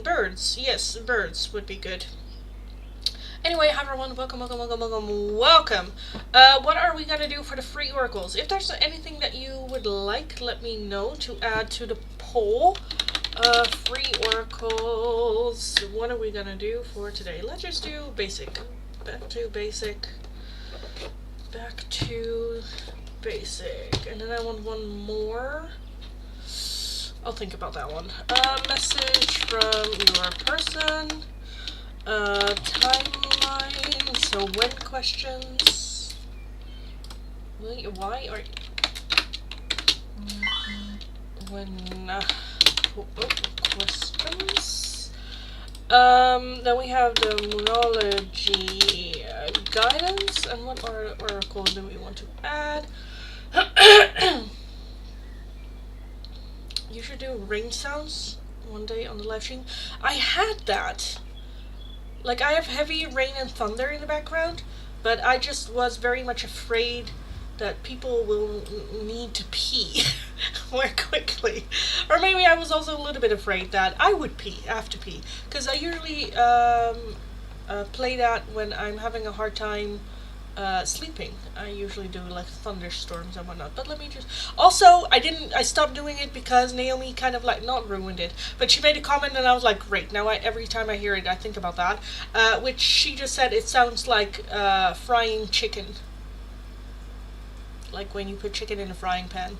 Birds. Yes, birds would be good. Anyway, hi everyone, welcome. What are we gonna do for the free oracles? If there's anything that you would like, let me know to add to the poll. Free oracles. What are we gonna do for today? Let's just do basic. Back to basic. Back to basic. And then I want one more. I'll think about that one. Message from your person. Timeline. So when questions. Why are when questions. Then we have the Moonology guidance, and what oracle do we want to add? You should do rain sounds one day on the live stream. I had that. Like, I have heavy rain and thunder in the background, but I just was very much afraid that people will need to pee more quickly. Or maybe I was also a little bit afraid that I would have to pee. Because I usually play that when I'm having a hard time sleeping. I usually do like thunderstorms and whatnot. But let me just... Also, I stopped doing it because Naomi kind of like, not ruined it, but she made a comment and I was like, great, now every time I hear it I think about that. Which she just said it sounds like frying chicken. Like when you put chicken in a frying pan.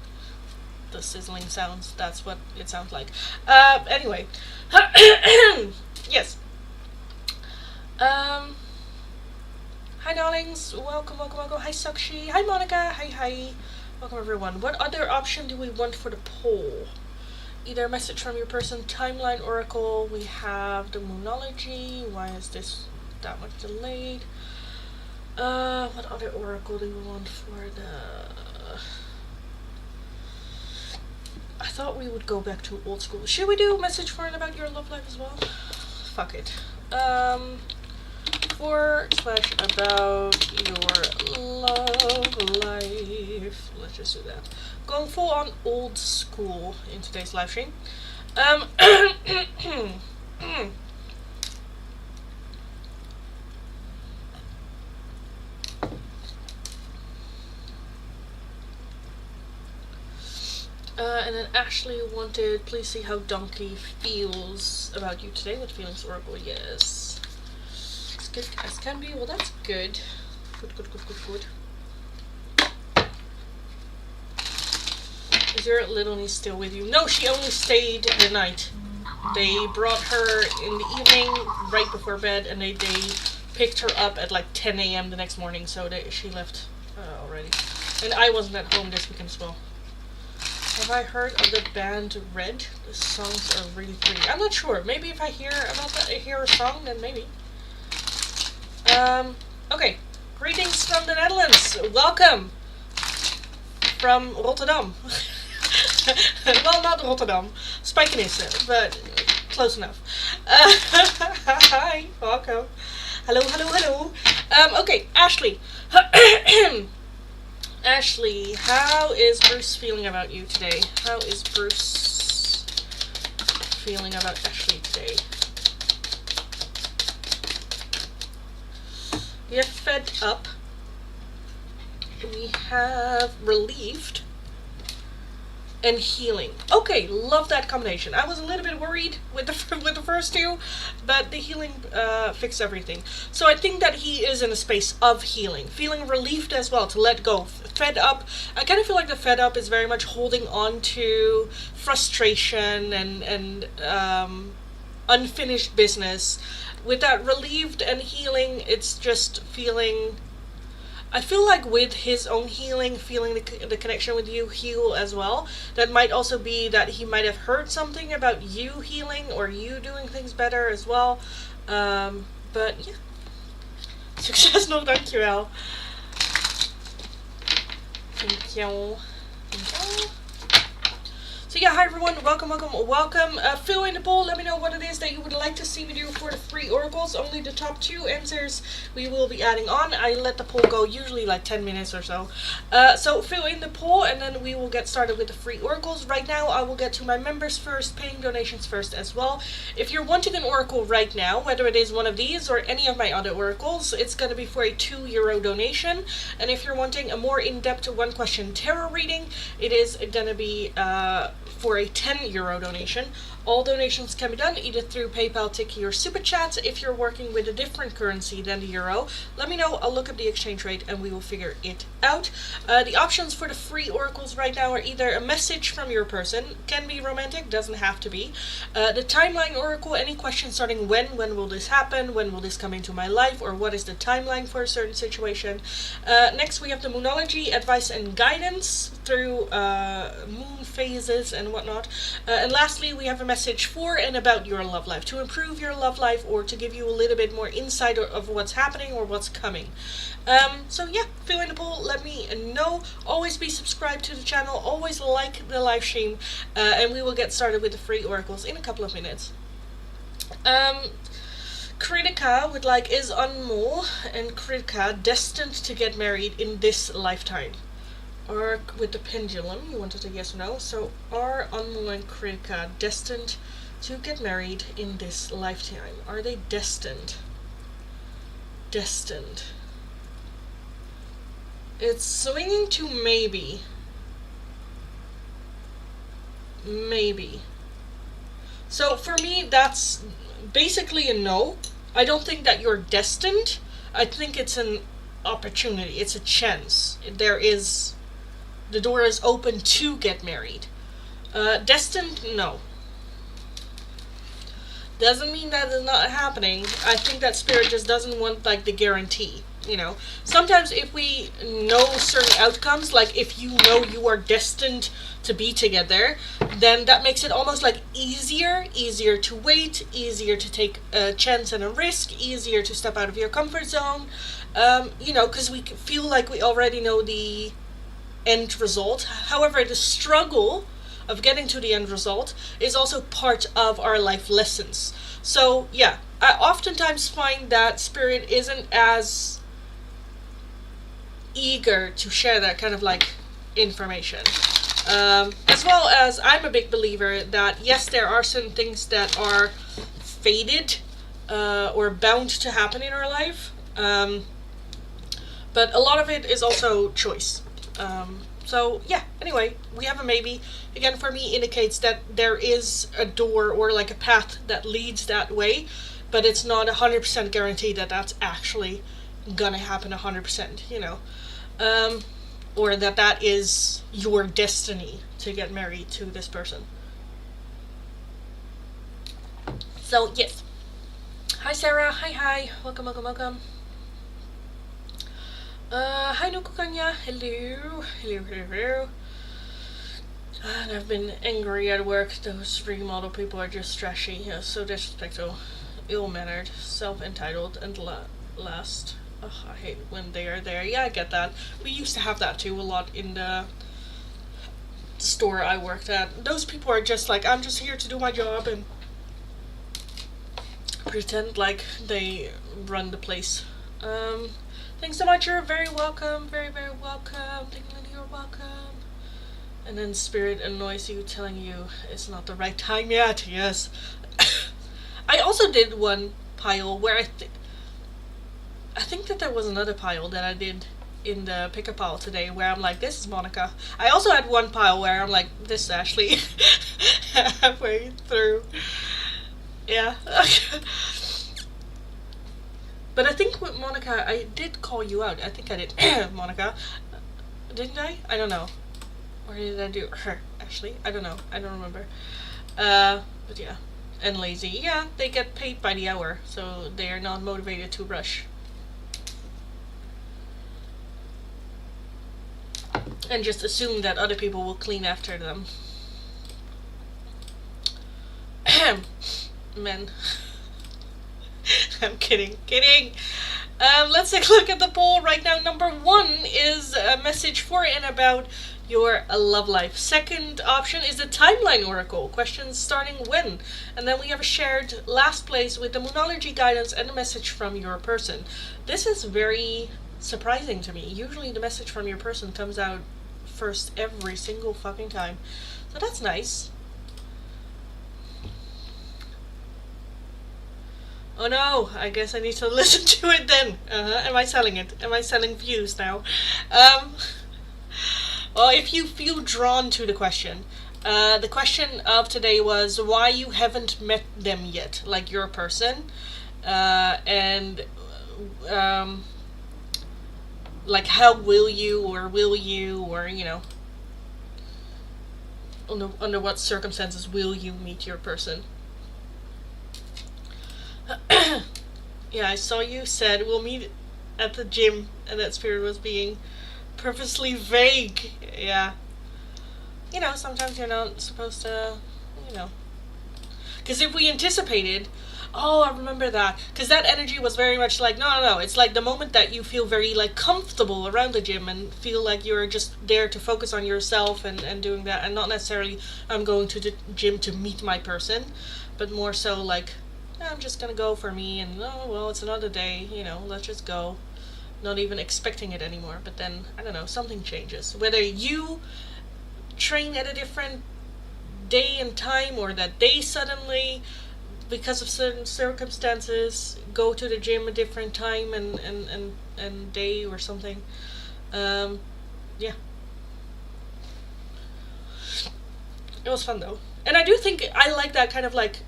The sizzling sounds, that's what it sounds like. Anyway. Yes. Hi darlings, welcome. Hi Sakshi, hi Monica, hi. Welcome everyone. What other option do we want for the poll? Either a message from your person, timeline oracle, we have the Moonology, why is this that much delayed? What other oracle do we want for the... I thought we would go back to old school. Should we do a message for and about your love life as well? Fuck it. For/about your love life. Let's just do that. Going full on old school in today's live stream. And then Ashley wanted, please see how Donkey feels about you today with Feelings Oracle. Yes. As good as can be. Well, that's good. Good. Is your little niece still with you? No, she only stayed the night. They brought her in the evening, right before bed, and they picked her up at like 10 a.m. the next morning, so she left already. And I wasn't at home this weekend as well. Have I heard of the band Red? The songs are really pretty. I'm not sure. Maybe if I hear a song, then maybe. Okay. Greetings from the Netherlands. Welcome from Rotterdam. Well, not Rotterdam. Spijkenisse, but close enough. Hi. Welcome. Hello. Okay, Ashley. Ashley, how is Bruce feeling about you today? How is Bruce feeling about Ashley today? We have fed up. We have relieved. And healing. Okay, love that combination. I was a little bit worried with the first two, but the healing fixed everything. So I think that he is in a space of healing, feeling relieved as well, to let go. Fed up. I kind of feel like the fed up is very much holding on to frustration and unfinished business. With that relieved and healing, it's just feeling... I feel like with his own healing, feeling the connection with you heal as well. That might also be that he might have heard something about you healing or you doing things better as well. But yeah. Succes nog, dankjewel. Thank you. So So yeah, hi everyone, welcome. Fill in the poll, let me know what it is that you would like to see me do for the free oracles. Only the top 2 answers we will be adding on. I let the poll go usually like 10 minutes or so. So fill in the poll and then we will get started with the free oracles. Right now I will get to my members first, paying donations first as well. If you're wanting an oracle right now, whether it is one of these or any of my other oracles, it's going to be for a €2 donation. And if you're wanting a more in-depth 1-question tarot reading, it is going to be for a €10 donation. All donations can be done either through PayPal, Tiki, or Super Chat. If you're working with a different currency than the euro, let me know. I'll look up the exchange rate and we will figure it out. The options for the free oracles right now are either a message from your person, can be romantic, doesn't have to be. The timeline oracle, any questions starting when will this happen, when will this come into my life, or what is the timeline for a certain situation. Next we have the moonology, advice and guidance through moon phases and whatnot. And lastly we have a message for and about your love life, to improve your love life or to give you a little bit more insight of what's happening or what's coming. So yeah, fill in the poll, let me know. Always be subscribed to the channel, always like the live stream, and we will get started with the free oracles in a couple of minutes. Kritika would like, is Anmol and Kritika destined to get married in this lifetime? Or with the pendulum, you wanted a yes or no. So are Anmol and Kritika destined to get married in this lifetime? Are they destined? Destined. It's swinging to maybe. Maybe. So for me, that's basically a no. I don't think that you're destined. I think it's an opportunity. It's a chance. The door is open to get married. Destined, no. Doesn't mean that it's not happening. I think that spirit just doesn't want like the guarantee. You know, sometimes if we know certain outcomes, like if you know you are destined to be together, then that makes it almost like easier to wait, easier to take a chance and a risk, easier to step out of your comfort zone. You know, because we feel like we already know the end result. However, the struggle of getting to the end result is also part of our life lessons. So yeah, I oftentimes find that spirit isn't as eager to share that kind of like information. As well as I'm a big believer that yes, there are certain things that are fated or bound to happen in our life, but a lot of it is also choice. So yeah, anyway, we have a maybe. Again, for me indicates that there is a door or like a path that leads that way, but it's not 100% guaranteed that that's actually gonna happen 100%, you know. Or that is your destiny to get married to this person. So yes. Hi Sarah, hi, welcome. Hi Nukukanya, hello. And I've been angry at work. Those remodel people are just trashy, so disrespectful, ill-mannered, self-entitled, and last. Ugh, I hate when they are there. Yeah, I get that. We used to have that too a lot in the store I worked at. Those people are just like, I'm just here to do my job and pretend like they run the place. Thanks so much, you're very welcome, very welcome. Thank you, you're welcome. And then spirit annoys you, telling you it's not the right time yet. Yes. I also did one pile where I think that there was another pile that I did in the pickup pile today where I'm like, this is Monica. I also had one pile where I'm like, this is Ashley. Halfway through. Yeah. But I think with Monica, I did call you out. I think I did. Monica. Didn't I? I don't know. Or did I do her? Ashley? I don't know. I don't remember. But yeah. And lazy. Yeah, they get paid by the hour, so they are not motivated to rush. And just assume that other people will clean after them. Men. I'm kidding. Let's take a look at the poll right now. Number 1 is a message for and about your love life. Second option is the Timeline Oracle. Questions starting when? And then we have a shared last place with the Moonology guidance and a message from your person. This is very surprising to me. Usually the message from your person comes out first every single fucking time. So that's nice. Oh no, I guess I need to listen to it then. Am I selling it? Am I selling views now? Well, if you feel drawn to the question of today was why you haven't met them yet, like your person, and like how will you, or you know, under what circumstances will you meet your person? Yeah, I saw you said we'll meet at the gym, and that spirit was being purposely vague. Yeah. You know, sometimes you're not supposed to, you know. Because if we anticipated, oh, I remember that. Because that energy was very much like, no. It's like the moment that you feel very, like, comfortable around the gym and feel like you're just there to focus on yourself and doing that. And not necessarily, I'm going to the gym to meet my person. But more so, like, I'm just going to go for me. And, oh, well, it's another day. You know, let's just go. Not even expecting it anymore. But then, I don't know, something changes. Whether you train at a different day and time, or that they suddenly, because of certain circumstances, go to the gym a different time and day or something. Yeah. It was fun though. And I do think I like that kind of like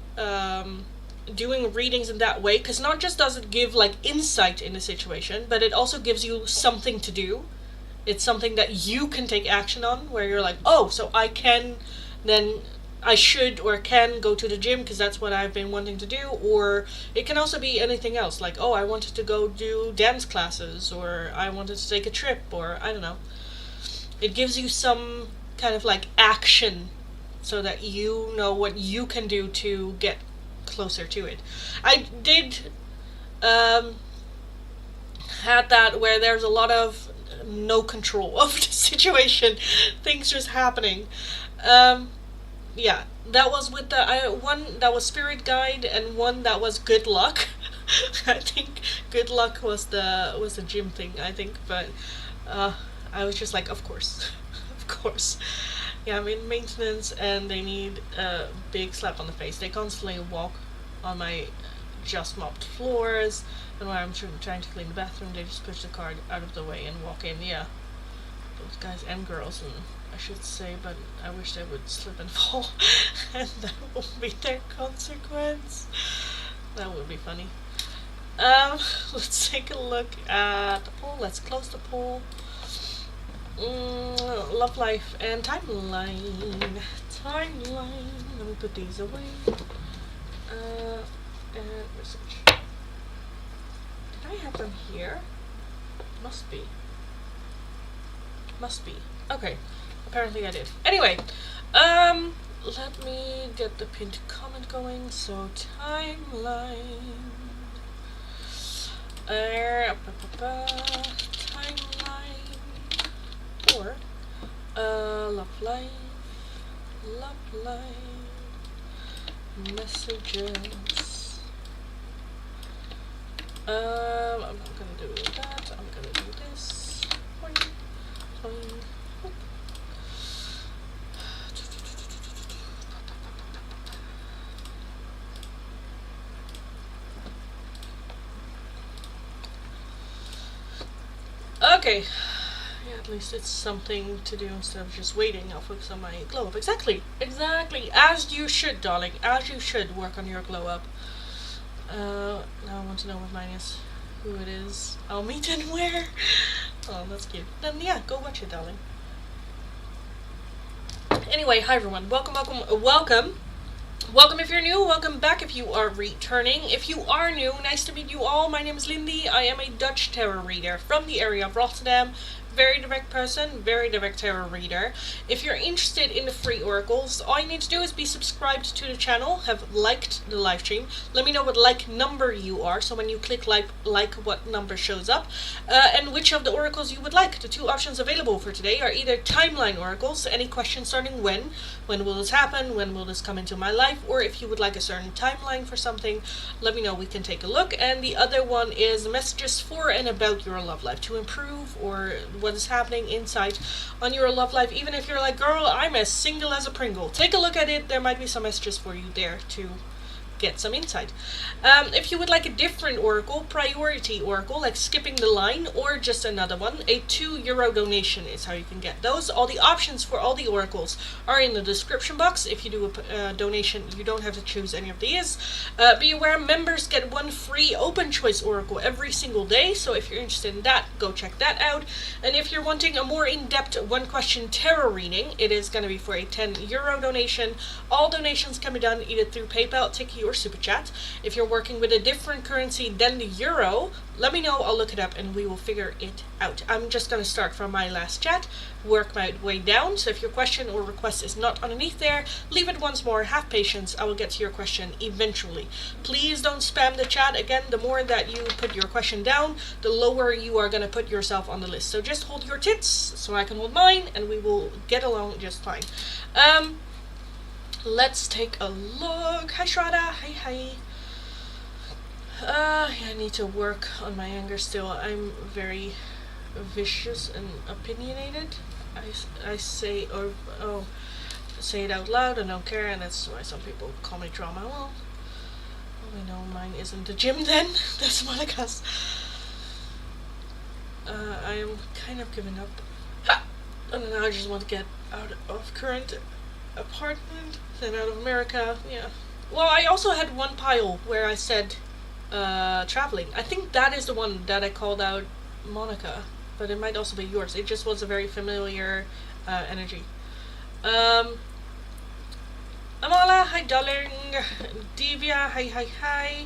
doing readings in that way, because not just does it give like insight in the situation, but it also gives you something to do. It's something that you can take action on, where you're like, oh, so I can, then I should or can go to the gym because that's what I've been wanting to do. Or it can also be anything else, like, oh, I wanted to go do dance classes, or I wanted to take a trip, or I don't know. It gives you some kind of like action so that you know what you can do to get closer to it. I did had that where there's a lot of no control of the situation, things just happening. Yeah, that was with the one that was spirit guide, and one that was good luck. I think good luck was the gym thing, I think, but I was just like, of course. Of course. Yeah, I'm in maintenance and they need a big slap on the face. They constantly walk on my just mopped floors, and when I'm trying to clean the bathroom, they just push the car out of the way and walk in. Yeah, both guys and girls, and I should say, but I wish they would slip and fall, and that will be their consequence. That would be funny. Let's take a look at the poll. Let's close the poll. Love life and timeline. Let me put these away. And research. Did I have them here? Must be. Okay. Apparently I did. Anyway, let me get the pinned comment going. So timeline. Timeline. Or love life. Messages. I'm not gonna do that. I'm gonna do this. Okay. Yeah, at least it's something to do instead of just waiting. I'll focus on my glow up. Exactly. As you should, darling. As you should work on your glow up. Now I want to know what mine is. Who it is. I'll meet and where. Oh, that's cute. Then yeah, go watch it, darling. Anyway, hi everyone. Welcome. Welcome if you're new, welcome back if you are returning. If you are new, nice to meet you all. My name is Lindy. I am a Dutch tarot reader from the area of Rotterdam, very direct person, very direct tarot reader. If you're interested in the free oracles, all you need to do is be subscribed to the channel, have liked the live stream. Let me know what like number you are, so when you click like what number shows up, and which of the oracles you would like. The two options available for today are either timeline oracles, any questions starting when will this happen, when will this come into my life, or if you would like a certain timeline for something, let me know, we can take a look. And the other one is messages for and about your love life, to improve or what is happening inside on your love life. Even if you're like, girl, I'm as single as a Pringle, take a look at it. There might be some messages for you there to get some insight. If you would like a different oracle, priority oracle, like skipping the line, or just another one, a €2 donation is how you can get those. All the options for all the oracles are in the description box. If you do a donation, you don't have to choose any of these. Be aware, members get one free open choice oracle every single day, so if you're interested in that, go check that out. And if you're wanting a more in-depth one question tarot reading, it is going to be for a €10 donation. All donations can be done either through PayPal, Tiki, or Super Chat. If you're working with a different currency than the euro, let me know, I'll look it up and we will figure it out. I'm just going to start from my last chat, work my way down, so if your question or request is not underneath there, leave it once more, have patience, I will get to your question eventually. Please don't spam the chat. Again, the more that you put your question down, the lower you are going to put yourself on the list. So just hold your tits so I can hold mine and we will get along just fine. Let's take a look. Hi Shraddha, hi. I need to work on my anger still. I'm very vicious and opinionated. I say say it out loud and don't care, and that's why some people call me drama. Well, we know mine isn't the gym then. That's what I guess. I am kind of giving up. And now I just want to get out of current apartment, then out of America. Yeah. Well, I also had one pile where I said traveling. I think that is the one that I called out Monica, but it might also be yours. It just was a very familiar energy. Amala, hi darling. Divya, hi.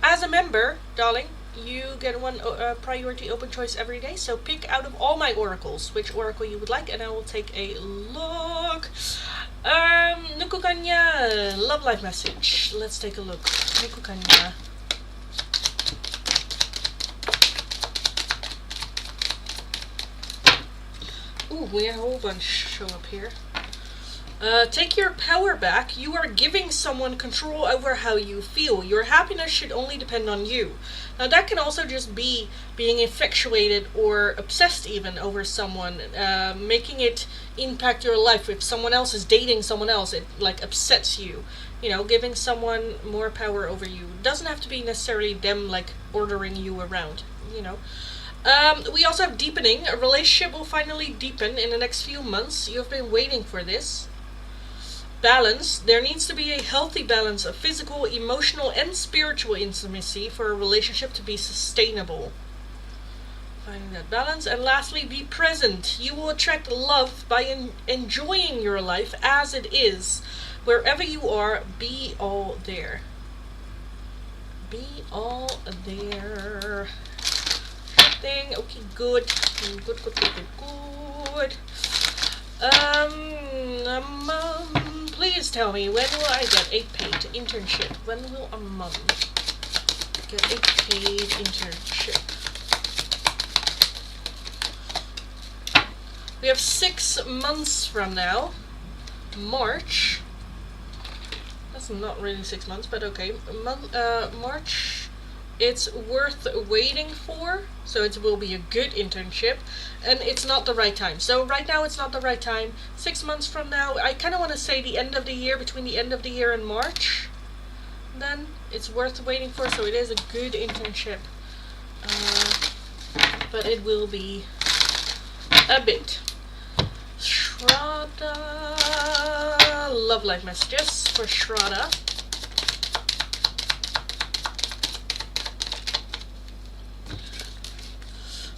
As a member, darling, you get one priority open choice every day, so pick out of all my oracles which oracle you would like and I will take a look. Nukukanya, love life message. Let's take a look. Nukukanya. Ooh, we have a whole bunch show up here. Take your power back. You are giving someone control over how you feel. Your happiness should only depend on you. Now that can also just be being infatuated or obsessed even over someone, making it impact your life. If someone else is dating someone else, it like upsets you. You know, giving someone more power over you. Doesn't have to be necessarily them like ordering you around, you know. We also have deepening. A relationship will finally deepen in the next few months. You've been waiting for this. Balance. There needs to be a healthy balance of physical, emotional, and spiritual intimacy for a relationship to be sustainable. Finding that balance. And lastly, be present. You will attract love by enjoying your life as it is. Wherever you are, be all there. Be all there. Thing. Okay, good. Please tell me, when will I get a paid internship? When will a mom get a paid internship? We have 6 months from now. March. That's not really 6 months, but okay. March. It's worth waiting for, so it will be a good internship, and it's not the right time. So right now it's not the right time. 6 months from now, I kind of want to say the end of the year, between the end of the year and March, then it's worth waiting for, so it is a good internship. But it will be a bit. Shraddha, love life messages for Shraddha.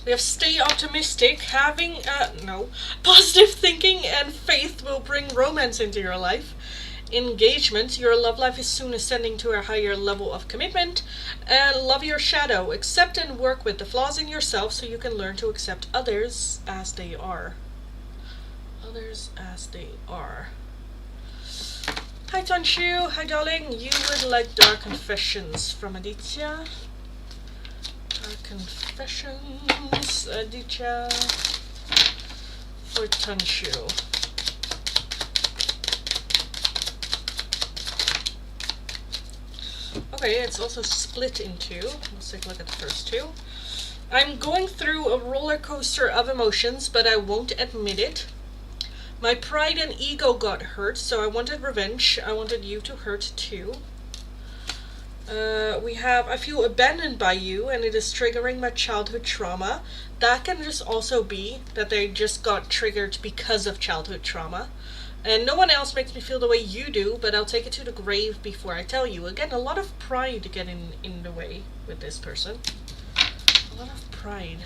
We have stay optimistic. Having positive thinking and faith will bring romance into your life. Engagement. Your love life is soon ascending to a higher level of commitment. And love your shadow. Accept and work with the flaws in yourself so you can learn to accept others as they are. Others as they are. Hi Tanshu. Hi darling. You would like Dark Confessions from Aditya. Dark Confessions, Aditya, for Tanshu. Okay, it's also split in two. Let's take a look at the first two. I'm going through a roller coaster of emotions, but I won't admit it. My pride and ego got hurt, so I wanted revenge. I wanted you to hurt too. I feel abandoned by you, and it is triggering my childhood trauma. That can just also be that they just got triggered because of childhood trauma. And no one else makes me feel the way you do, but I'll take it to the grave before I tell you. Again, a lot of pride getting in the way with this person. A lot of pride.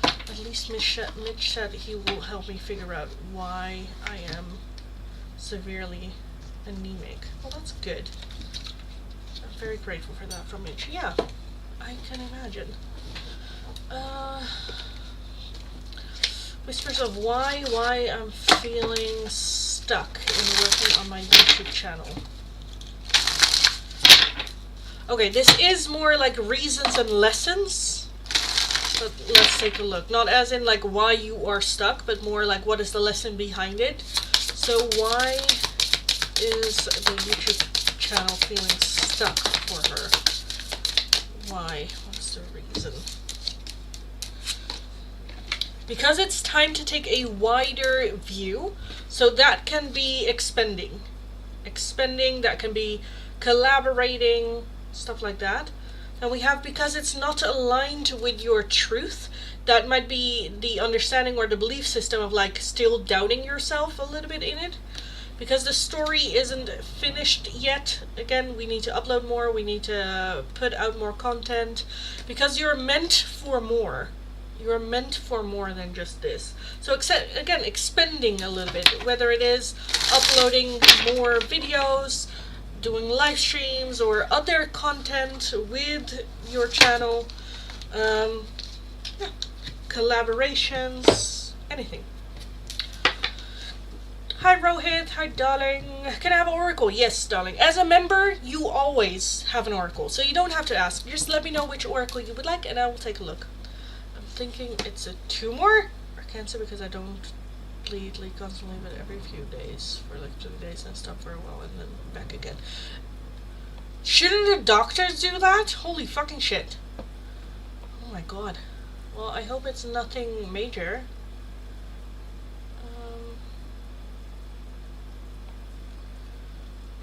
At least Mitch said he will help me figure out why I am severely anemic. Well, that's good. I'm very grateful for that from Mitch. Yeah, I can imagine. Whispers of why I'm feeling stuck in working on my YouTube channel. Okay, this is more like reasons and lessons. But let's take a look. Not as in like why you are stuck, but more like what is the lesson behind it. So why is the YouTube channel feeling stuck for her? Why? What's the reason? Because it's time to take a wider view. So that can be expending. Expending, that can be collaborating, stuff like that. And we have because it's not aligned with your truth. That might be the understanding or the belief system of like still doubting yourself a little bit in it. Because the story isn't finished yet. Again, we need to upload more. We need to put out more content. Because you're meant for more. You're meant for more than just this. So again, expending a little bit. Whether it is uploading more videos, doing live streams, or other content with your channel. Yeah. Collaborations. Anything. Hi Rohit, hi darling. Can I have an oracle? Yes, darling. As a member, you always have an oracle. So you don't have to ask. Just let me know which oracle you would like and I will take a look. Thinking it's a tumor or cancer because I don't bleed like constantly, but every few days for like 2 days and stop for a while and then back again. Shouldn't the doctors do that? Holy fucking shit. Oh my god. Well, I hope it's nothing major.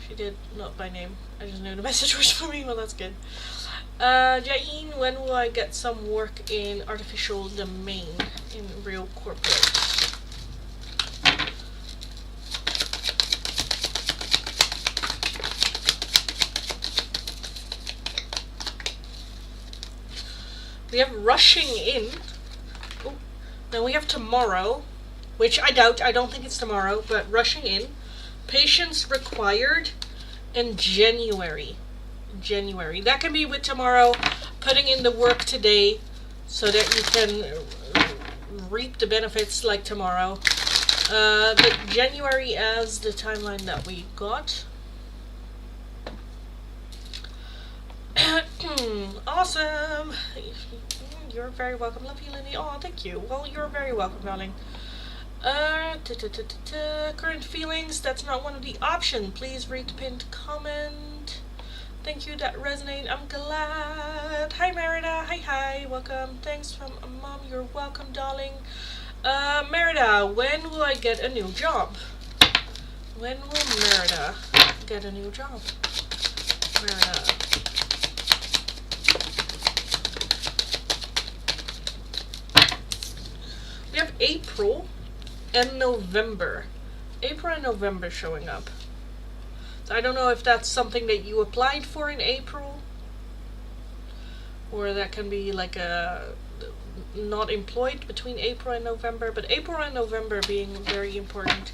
She did not by name. I just knew the message was for me. Well, that's good. Jain, when will I get some work in artificial domain in real corporate? We have rushing in. Oh, then we have tomorrow, which I doubt. I don't think it's tomorrow, but rushing in. Patience required, and January. That can be with tomorrow, putting in the work today so that you can reap the benefits like tomorrow. But January as the timeline that we got. Awesome. You're very welcome. Love you, Lindy. Oh, thank you. Well, you're very welcome, darling. Current feelings, that's not one of the options. Please read the pinned comment. Thank you, that resonate. I'm glad. Hi, Merida. Hi. Welcome. Thanks from Mom. You're welcome, darling. Merida, when will I get a new job? When will Merida get a new job? Merida. We have April and November. April and November showing up. So I don't know if that's something that you applied for in April, or that can be like a not employed between April and November, but April and November being very important.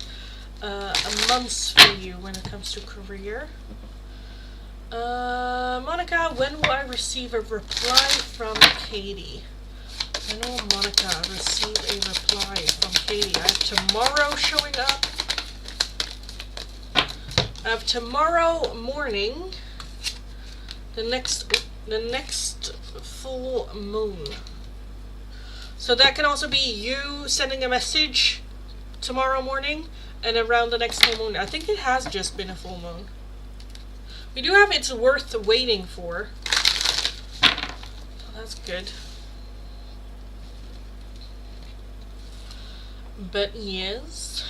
months for you when it comes to career. Monica, when will I receive a reply from Katie? When will Monica receive a reply from Katie? I have tomorrow showing up. I have tomorrow morning, the next full moon. So that can also be you sending a message tomorrow morning and around the next full moon. I think it has just been a full moon. We do have It's Worth Waiting For. So that's good. But yes.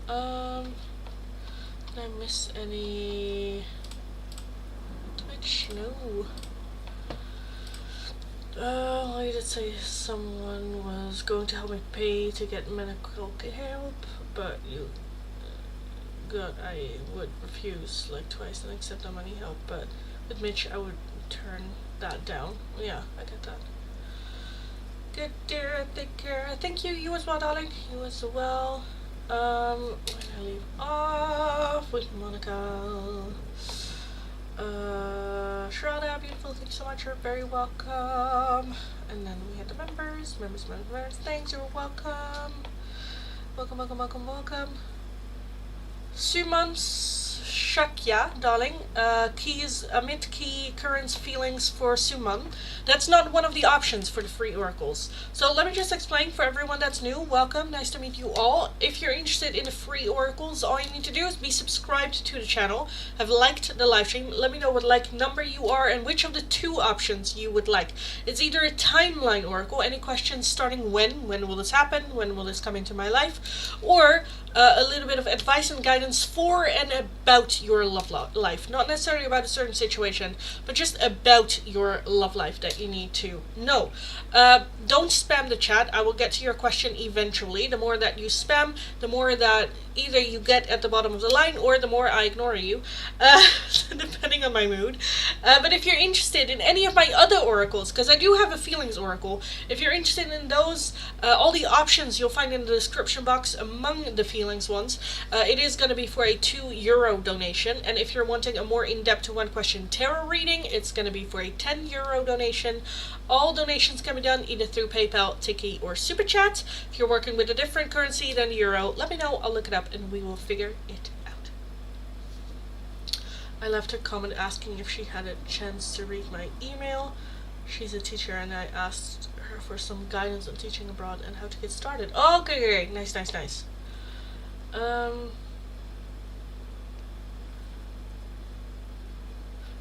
Did I miss any Twitch? No. I did say someone was going to help me pay to get medical help, but I would refuse like twice and accept the money help, but with Mitch I would turn that down. Yeah, I get that. Good dear, take care. Thank you, you as well, darling. You as well. When I leave off with Monica. Shroda, beautiful, thank you so much, you're very welcome. And then we had the members. Thanks, you're welcome. Welcome. Sumans Shakya, darling. Amit key current feelings for Suman. That's not one of the options for the free oracles. So let me just explain for everyone that's new. Welcome, nice to meet you all. If you're interested in the free oracles, all you need to do is be subscribed to the channel, have liked the live stream, let me know what like number you are and which of the two options you would like. It's either a timeline oracle, any questions starting when will this happen, when will this come into my life, or a little bit of advice and guidance for and about your love life. Not necessarily about a certain situation, but just about your love life that you need to know. Don't spam the chat. I will get to your question eventually. The more that you spam, the more that either you get at the bottom of the line or the more I ignore you, depending on my mood. But if you're interested in any of my other oracles, because I do have a feelings oracle, if you're interested in those, all the options you'll find in the description box among the feelings ones. It is going to be for a €2 donation, and if you're wanting a more in-depth one question tarot reading, it's going to be for a €10 donation. All donations can be done either through PayPal, Tiki, or Super Chat. If you're working with a different currency than euro, let me know, I'll look it up and we will figure it out. I left a comment asking if she had a chance to read my email. She's a teacher and I asked her for some guidance on teaching abroad and how to get started. Oh, okay, nice.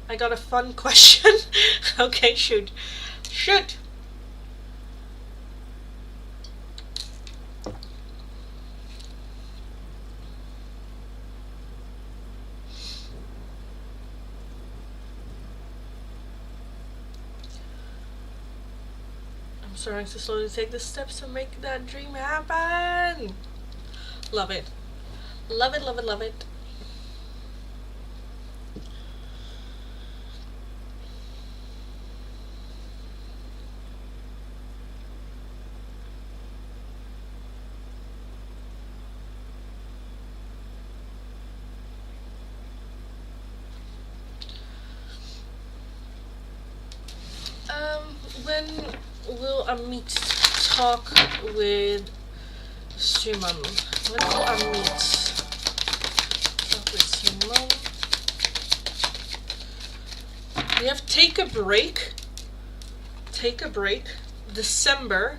I got a fun question. Okay, shoot. I'm starting to slowly take the steps to make that dream happen. Love it. Love it. When will Amit talk with Suman? When will Amit talk with Suman? We have Take a Break, December,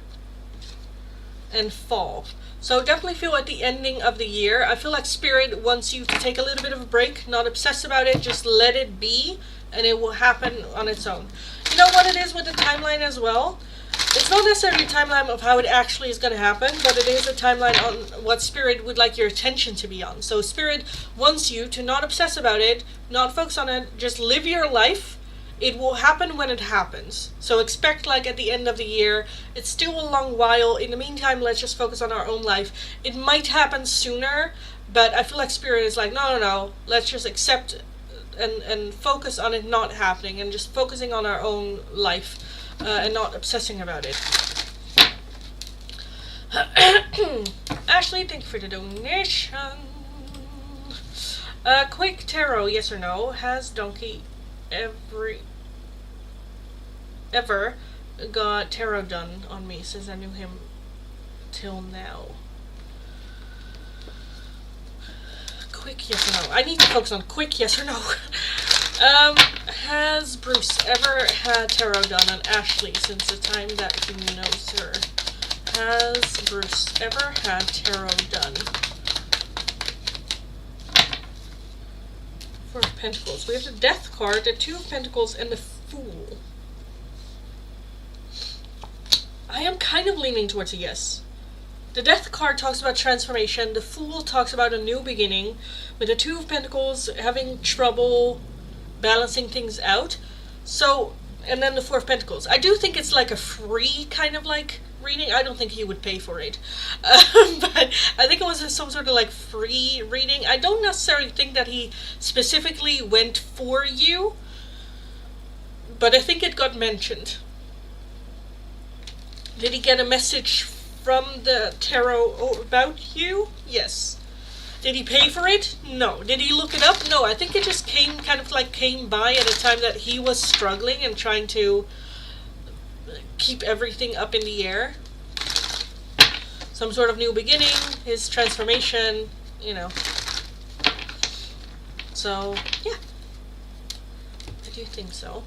and Fall. So definitely feel at the ending of the year. I feel like Spirit wants you to take a little bit of a break, not obsess about it, just let it be, and it will happen on its own. You know what it is with the timeline as well? It's not necessarily a timeline of how it actually is going to happen, but it is a timeline on what Spirit would like your attention to be on. So Spirit wants you to not obsess about it, not focus on it, just live your life. It will happen when it happens. So expect like at the end of the year. It's still a long while. In the meantime, let's just focus on our own life. It might happen sooner, but I feel like Spirit is like, no. Let's just accept and focus on it not happening and just focusing on our own life and not obsessing about it. Ashley, thank you for the donation. Quick tarot, yes or no? Has Donkey ever got tarot done on me since I knew him till now? Quick yes or no? I need to focus on quick yes or no. Has Bruce ever had tarot done on Ashley since the time that he knows her? Has Bruce ever had tarot done? Four of Pentacles. We have the Death card, the Two of Pentacles, and the Fool. I am kind of leaning towards a yes. The Death card talks about transformation. The Fool talks about a new beginning. With the Two of Pentacles having trouble balancing things out. So, and then the Four of Pentacles. I do think it's like a free kind of like reading. I don't think he would pay for it. But I think it was some sort of like free reading. I don't necessarily think that he specifically went for you. But I think it got mentioned. Did he get a message from the tarot about you? Yes. Did he pay for it? No. Did he look it up? No. I think it just came by at a time that he was struggling and trying to keep everything up in the air. Some sort of new beginning, his transformation, you know. So, yeah. I do think so.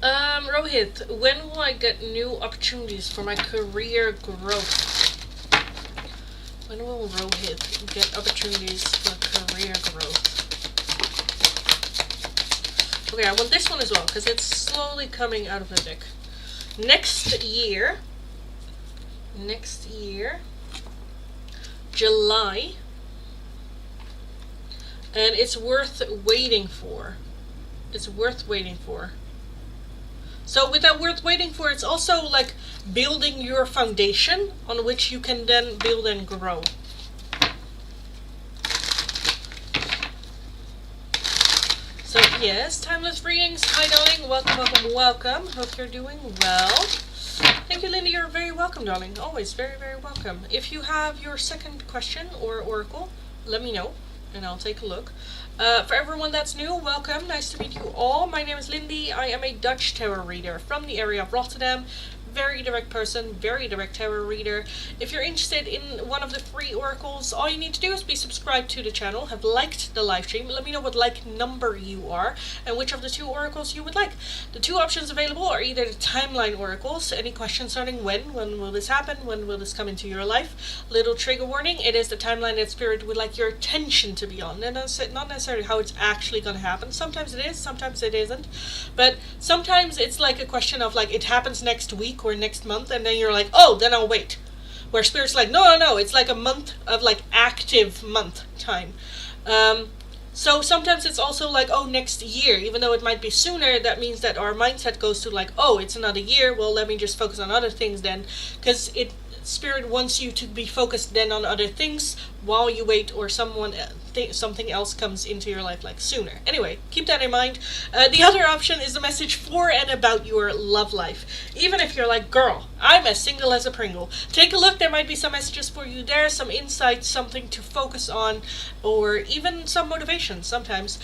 Rohit, when will I get new opportunities for my career growth? When will Rohit get opportunities for career growth? Okay, I want this one as well, because it's slowly coming out of the deck. Next year, July, and it's worth waiting for. It's worth waiting for. So with that worth waiting for, it's also like building your foundation on which you can then build and grow. So yes, timeless readings. Hi darling, welcome, welcome, welcome. Hope you're doing well. Thank you, Lindy. You're very welcome, darling. Always very, very welcome. If you have your second question or oracle, let me know and I'll take a look. For everyone that's new, welcome. Nice to meet you all. My name is Lindy. I am a Dutch tarot reader from the area of Rotterdam. Very direct person, very direct tarot reader. If you're interested in one of the free oracles, all you need to do is be subscribed to the channel, have liked the live stream, let me know what like number you are, and which of the two oracles you would like. The two options available are either the timeline oracles, any questions starting when will this happen, when will this come into your life. Little trigger warning, it is the timeline that Spirit would like your attention to be on, and not necessarily how it's actually going to happen. Sometimes it is, sometimes it isn't, but sometimes it's like a question of like it happens next week or next month, and then you're like, oh, then I'll wait. Where Spirit's like, no, it's like a month of like active month time. So sometimes it's also like, oh, next year, even though it might be sooner. That means that our mindset goes to like, oh, it's another year, well, let me just focus on other things then, because Spirit wants you to be focused then on other things while you wait, or something else comes into your life like sooner. Anyway, keep that in mind. The other option is the message for and about your love life. Even if you're like, girl, I'm as single as a Pringle, take a look. There might be some messages for you there, some insights, something to focus on, or even some motivation sometimes.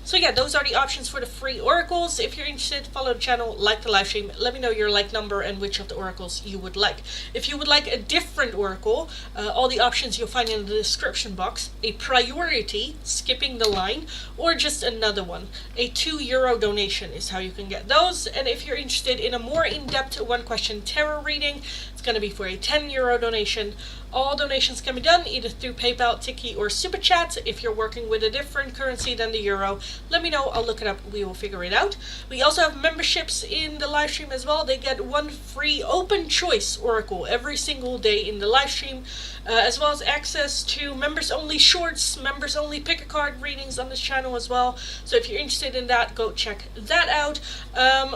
So yeah, those are the options for the free oracles. If you're interested, follow the channel, like the live stream, let me know your like number and which of the oracles you would like. If you would like a different oracle, all the options you'll find in the description box. A priority, skipping the line, or just another one. A €2 donation is how you can get those. And if you're interested in a more in-depth one-question tarot reading, it's going to be for a €10 donation. All donations can be done either through PayPal, Tiki, or Super Chat. If you're working with a different currency than the euro, let me know. I'll look it up. We will figure it out. We also have memberships in the live stream as well. They get one free open choice oracle every single day in the live stream, as well as access to members-only shorts, members-only pick-a-card readings on this channel as well. So if you're interested in that, go check that out.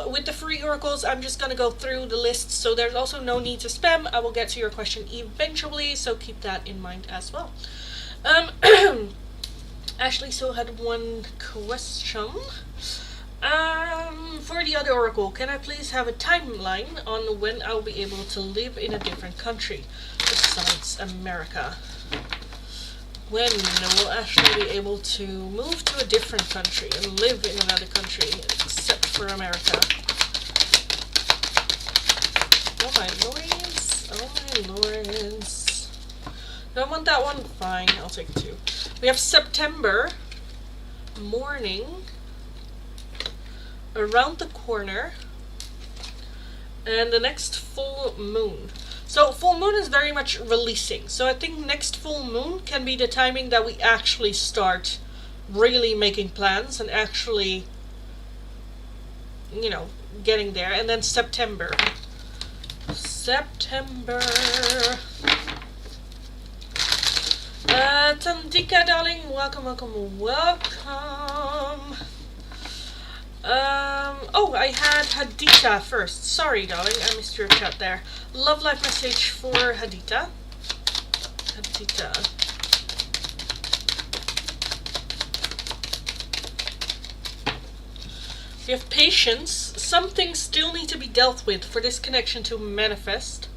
With the free oracles, I'm just going to go through the list, so there's also no need to spam. I will get to your question eventually, so keep that in mind as well. Ashley still had one question. For the other oracle, can I please have a timeline on when I'll be able to live in a different country besides America? When will Ashley be able to move to a different country and live in another country except for America? Oh my lords, oh my lords. Do I want that one? Fine, I'll take 2. We have September morning, around the corner, and the next full moon. So full moon is very much releasing. So I think next full moon can be the timing that we actually start really making plans and actually, you know, getting there. And then September. Tandika, darling, welcome. Oh, I had Hadita first. Sorry, darling, I missed your chat there. Love life message for Hadita. We have patience. Some things still need to be dealt with for this connection to manifest.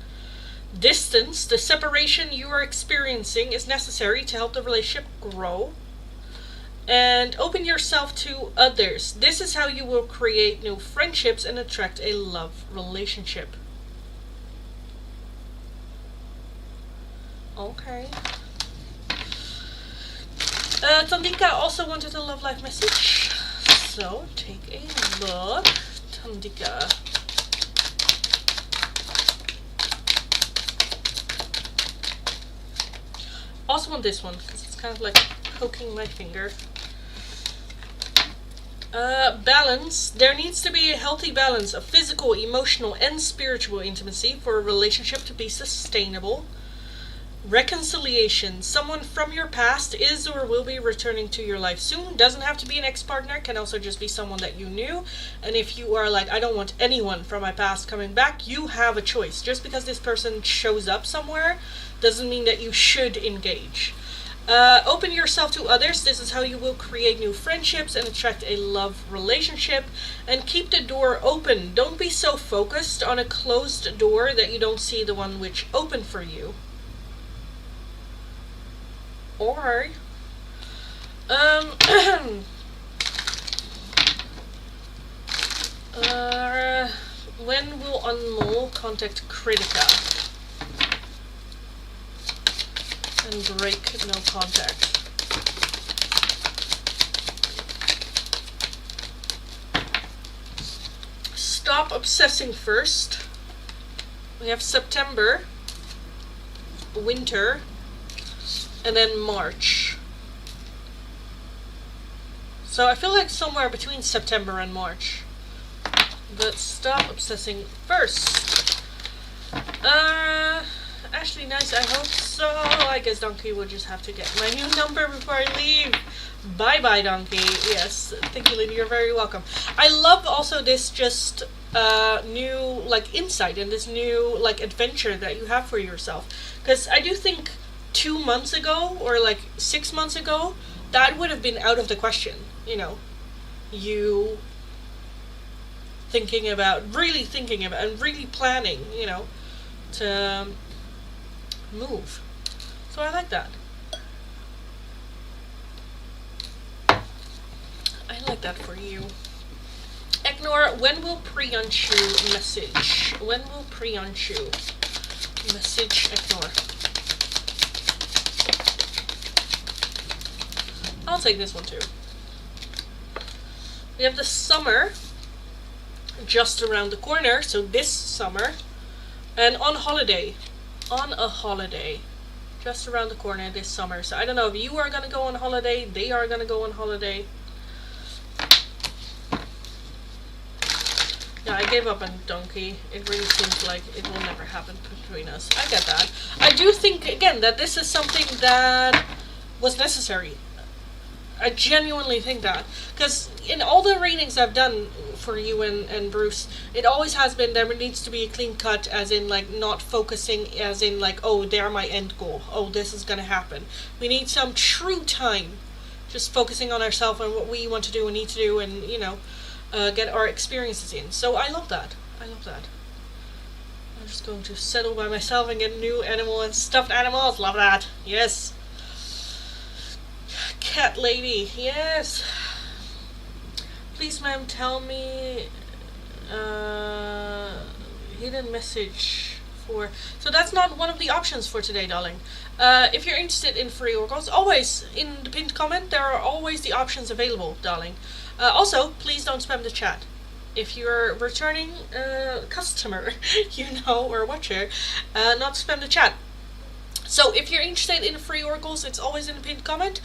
Distance, the separation you are experiencing is necessary to help the relationship grow. And open yourself to others. This is how you will create new friendships and attract a love relationship. Okay. Tandika also wanted a love life message. So, take a look. Tandika. Also want this one, because it's kind of like poking my finger. Balance. There needs to be a healthy balance of physical, emotional, and spiritual intimacy for a relationship to be sustainable. Reconciliation. Someone from your past is or will be returning to your life soon. Doesn't have to be an ex-partner, can also just be someone that you knew. And if you are like, I don't want anyone from my past coming back, you have a choice. Just because this person shows up somewhere doesn't mean that you should engage. Open yourself to others. This is how you will create new friendships and attract a love relationship. And keep the door open. Don't be so focused on a closed door that you don't see the one which opened for you. Or when will Anmol contact Kritika and break no contact? Stop obsessing first. We have September, winter, and then March. So I feel like somewhere between September and March. But stop obsessing first. Ashley, nice, I hope so. I guess Donkey will just have to get my new number before I leave. Bye-bye, Donkey. Yes, thank you, Lady, you're very welcome. I love also this just new, like, insight and this new, like, adventure that you have for yourself. Because I do think 2 months ago or like 6 months ago, that would have been out of the question, you know. You really thinking about and really planning, you know, to move. So I like that. I like that for you. Egnor, when will Priyanshu message? When will Priyanshu message Egnor? I'll take this one too. We have the summer just around the corner, so this summer, and on a holiday, just around the corner this summer. So I don't know if you are gonna go on holiday, they are gonna go on holiday. Yeah, I gave up on Donkey. It really seems like it will never happen between us. I get that. I do think, again, that this is something that was necessary. I genuinely think that. Because in all the readings I've done for you and Bruce, it always has been there needs to be a clean cut, as in, like, not focusing as in, like, oh, they're my end goal. Oh, this is gonna happen. We need some true time just focusing on ourselves and what we want to do and need to do, and, you know, get our experiences in. So I love that. I love that. I'm just going to settle by myself and get a new animal and stuffed animals. Love that. Yes. Cat lady. Yes. Please, ma'am, tell me hidden message for... So that's not one of the options for today, darling. If you're interested in free oracles, always in the pinned comment, there are always the options available, darling. Also, please don't spam the chat. If you're a returning customer, or watcher, not spam the chat. So if you're interested in free oracles, it's always in the pinned comment.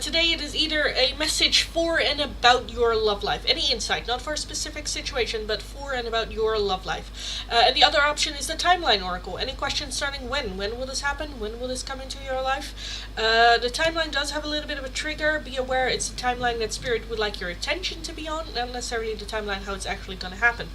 Today it is either a message for and about your love life. Any insight, not for a specific situation, but for and about your love life. And the other option is the timeline oracle. Any questions starting when? When will this happen? When will this come into your life? The timeline does have a little bit of a trigger. Be aware it's the timeline that Spirit would like your attention to be on, not necessarily the timeline how it's actually going to happen.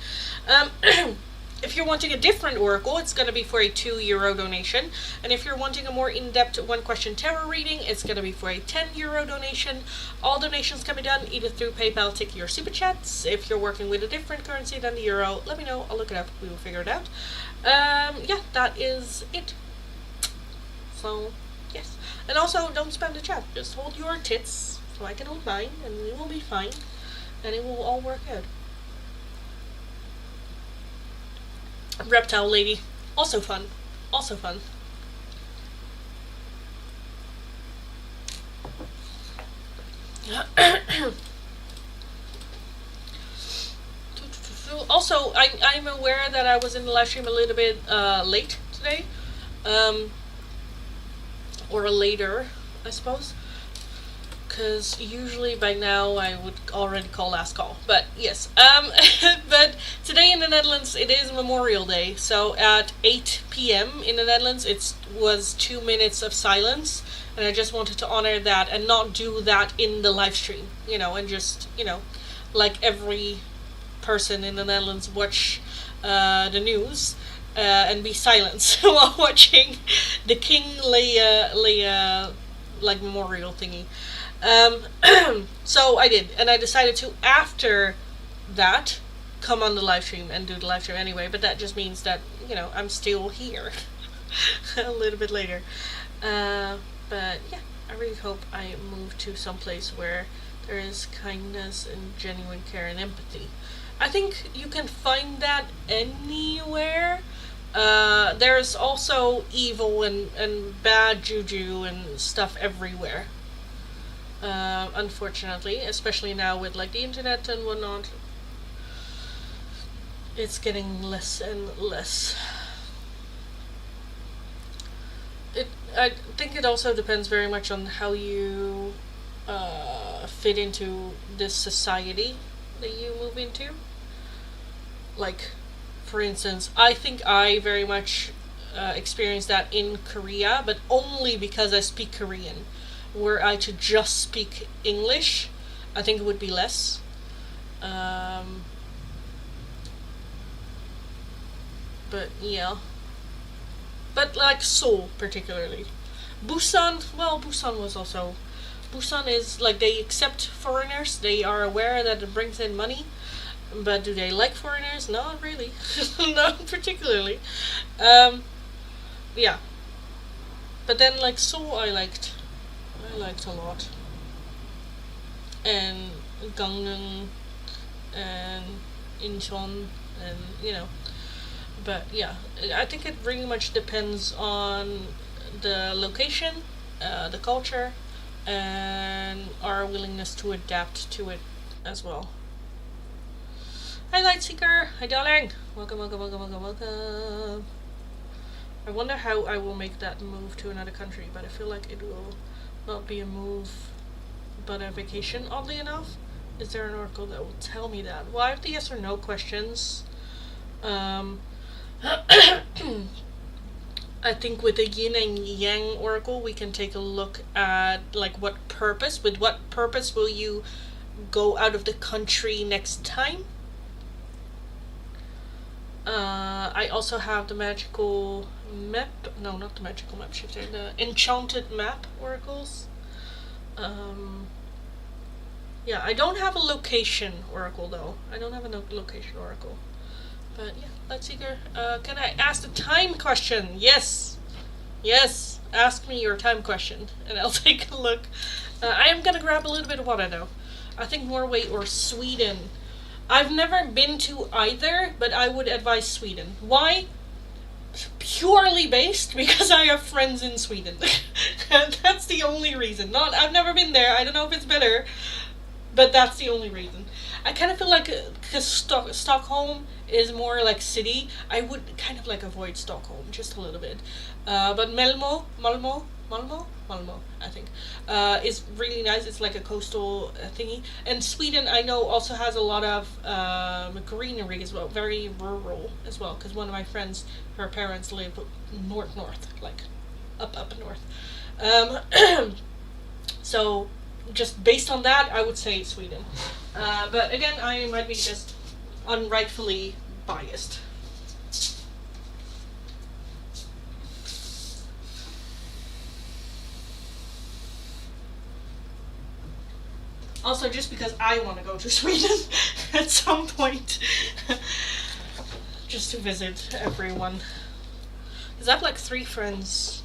If you're wanting a different oracle, it's going to be for a €2 donation. And if you're wanting a more in-depth one-question tarot reading, it's going to be for a €10 donation. All donations can be done either through PayPal, Tiki, or Super Chats. If you're working with a different currency than the euro, let me know. I'll look it up. We will figure it out. Yeah, that is it. So, yes. And also, don't spam the chat. Just hold your tits so I can hold mine, and we will be fine. And it will all work out. Reptile lady, also fun, also fun. Also, I'm aware that I was in the live stream a little bit late today, or later, I suppose. Because usually by now I would already call last call. But yes, but today in the Netherlands it is Memorial Day. So at 8 p.m. in the Netherlands it was 2 minutes of silence. And I just wanted to honor that and not do that in the live stream. And just, like every person in the Netherlands watch the news and be silent while watching the King Leia like memorial thingy. So I did, and I decided to, after that, come on the live stream and do the live stream anyway, but that just means that, I'm still here a little bit later. But yeah, I really hope I move to some place where there is kindness and genuine care and empathy. I think you can find that anywhere. There's also evil and bad juju and stuff everywhere. Unfortunately, especially now with like the internet and whatnot, it's getting less and less. I think it also depends very much on how you fit into this society that you move into. Like, for instance, I think I very much experienced that in Korea, but only because I speak Korean. Were I to just speak English, I think it would be less. But yeah. But like Seoul particularly. Busan is like, they accept foreigners. They are aware that it brings in money. But do they like foreigners? Not really. Not particularly. Yeah. But then like Seoul I liked a lot. And Gangneung and Incheon and but yeah, I think it really much depends on the location, the culture, and our willingness to adapt to it as well. Hi Lightseeker! Hi darling! Welcome. I wonder how I will make that move to another country, but I feel like it will not be a move but a vacation, oddly enough. Is there an oracle that will tell me that? Well, I have the yes or no questions. I think with the yin and yang oracle we can take a look at like with what purpose will you go out of the country next time. I also have the magical map, no, not the magical map shifter, the enchanted map oracles. Yeah, I don't have a location oracle though. I don't have a location oracle. But yeah, let's see here. Can I ask the time question? Yes. Yes. Ask me your time question and I'll take a look. I am gonna grab a little bit of water though. I think Norway or Sweden. I've never been to either, but I would advise Sweden. Why? Purely based because I have friends in Sweden. That's the only reason. Not I've never been there. I don't know if it's better, but that's the only reason. I kind of feel like because Stockholm is more like city, I would kind of like avoid Stockholm just a little bit. But Malmo, I think, is really nice. It's like a coastal thingy. And Sweden, I know, also has a lot of greenery as well, very rural as well. Because one of my friends, her parents live north, like up north. So just based on that, I would say Sweden. But again, I might be just unrightfully biased. Also, just because I want to go to Sweden at some point, just to visit everyone. Because I have like 3 friends,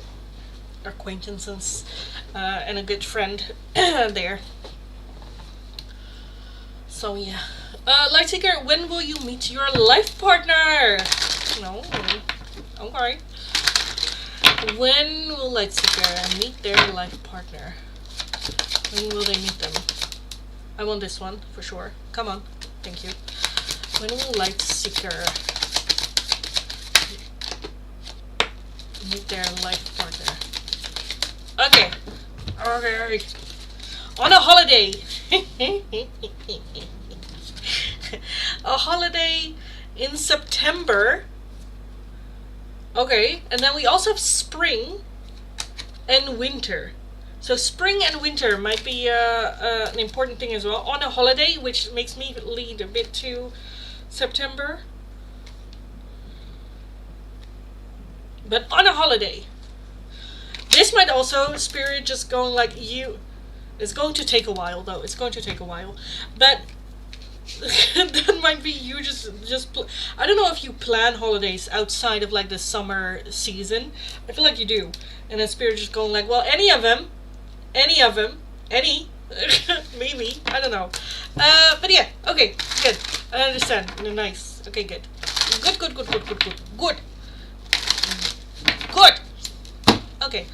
acquaintances, and a good friend there. So yeah. Lightseeker, when will you meet your life partner? No. Okay. When will Lightseeker meet their life partner? When will they meet them? I want this one, for sure. Come on. Thank you. When will Lightseeker meet their life partner? Okay. Okay. On a holiday. A holiday in September. Okay. And then we also have spring and winter. So spring and winter might be an important thing as well. On a holiday, which makes me lead a bit to September. But on a holiday. This might also, Spirit just going like you. It's going to take a while though. It's going to take a while. But that might be you just I don't know if you plan holidays outside of like the summer season. I feel like you do. And then Spirit just going like, well, any of them, maybe, I don't know. But yeah, okay, good. I understand. Nice. Okay, good. Good. Okay.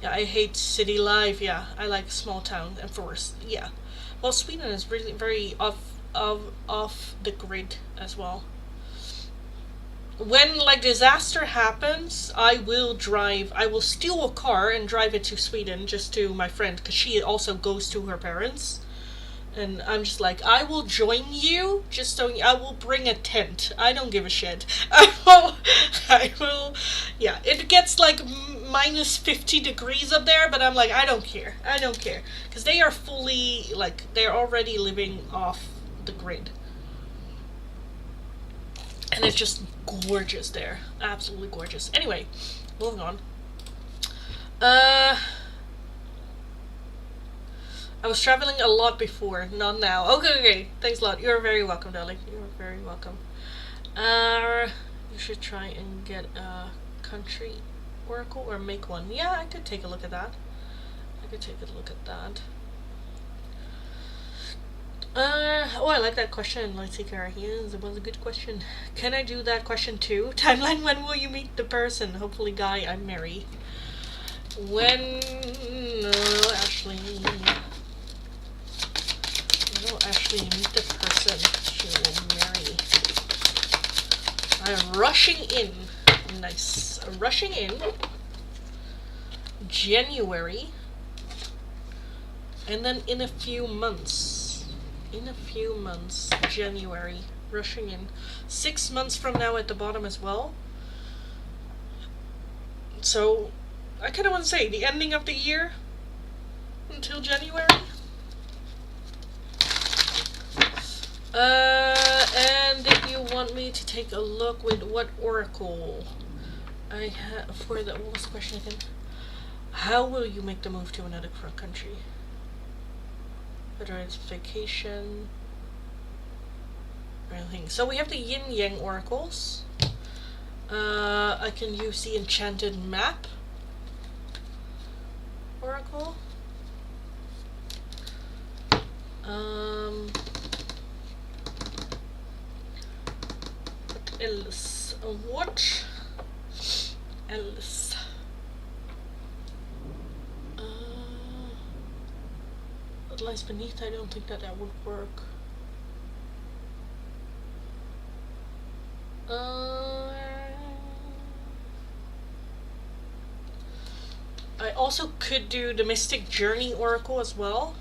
Yeah, I hate city life. Yeah, I like small town and forest. Yeah. Well, Sweden is really very off the grid as well. When like disaster happens, I will steal a car and drive it to Sweden just to my friend because she also goes to her parents. And I'm just like, I will join you just so I will bring a tent. I don't give a shit. I will, yeah, it gets like minus 50 degrees up there, but I'm like, I don't care. Because they are fully, like, they're already living off the grid. And it's just gorgeous there. Absolutely gorgeous. Anyway, moving on. I was traveling a lot before, not now. Okay. Thanks a lot. You're very welcome, darling. You're very welcome. You should try and get a country oracle or make one. Yeah, I could take a look at that. Oh, I like that question, Lightseeker. Yes, it was a good question. Can I do that question too? Timeline, when will you meet the person? Hopefully, guy I marry. When Ashley meet the person she will marry? I'm rushing in. Nice. Rushing in. January. And then in a few months. January. Rushing in. 6 months from now at the bottom as well. So, I kind of want to say the ending of the year until January. And if you want me to take a look with what oracle I have for the what was the question again? How will you make the move to another country? Whether it's vacation or anything. So we have the Yin Yang oracles. I can use the enchanted map oracle. What else? What else? What lies beneath? I don't think that would work. I also could do the Mystic Journey Oracle as well.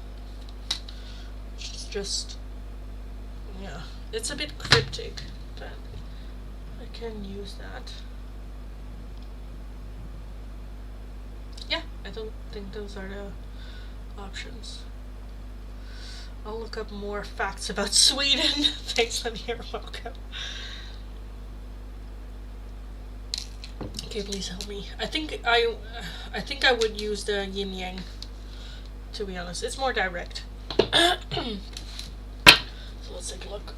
It's just, yeah, it's a bit cryptic, but I can use that. Yeah, I don't think those are the options. I'll look up more facts about Sweden. Thanks, Lenny, you're welcome. Okay, please help me. I think I would use the yin yang, to be honest. It's more direct. So let's take a look.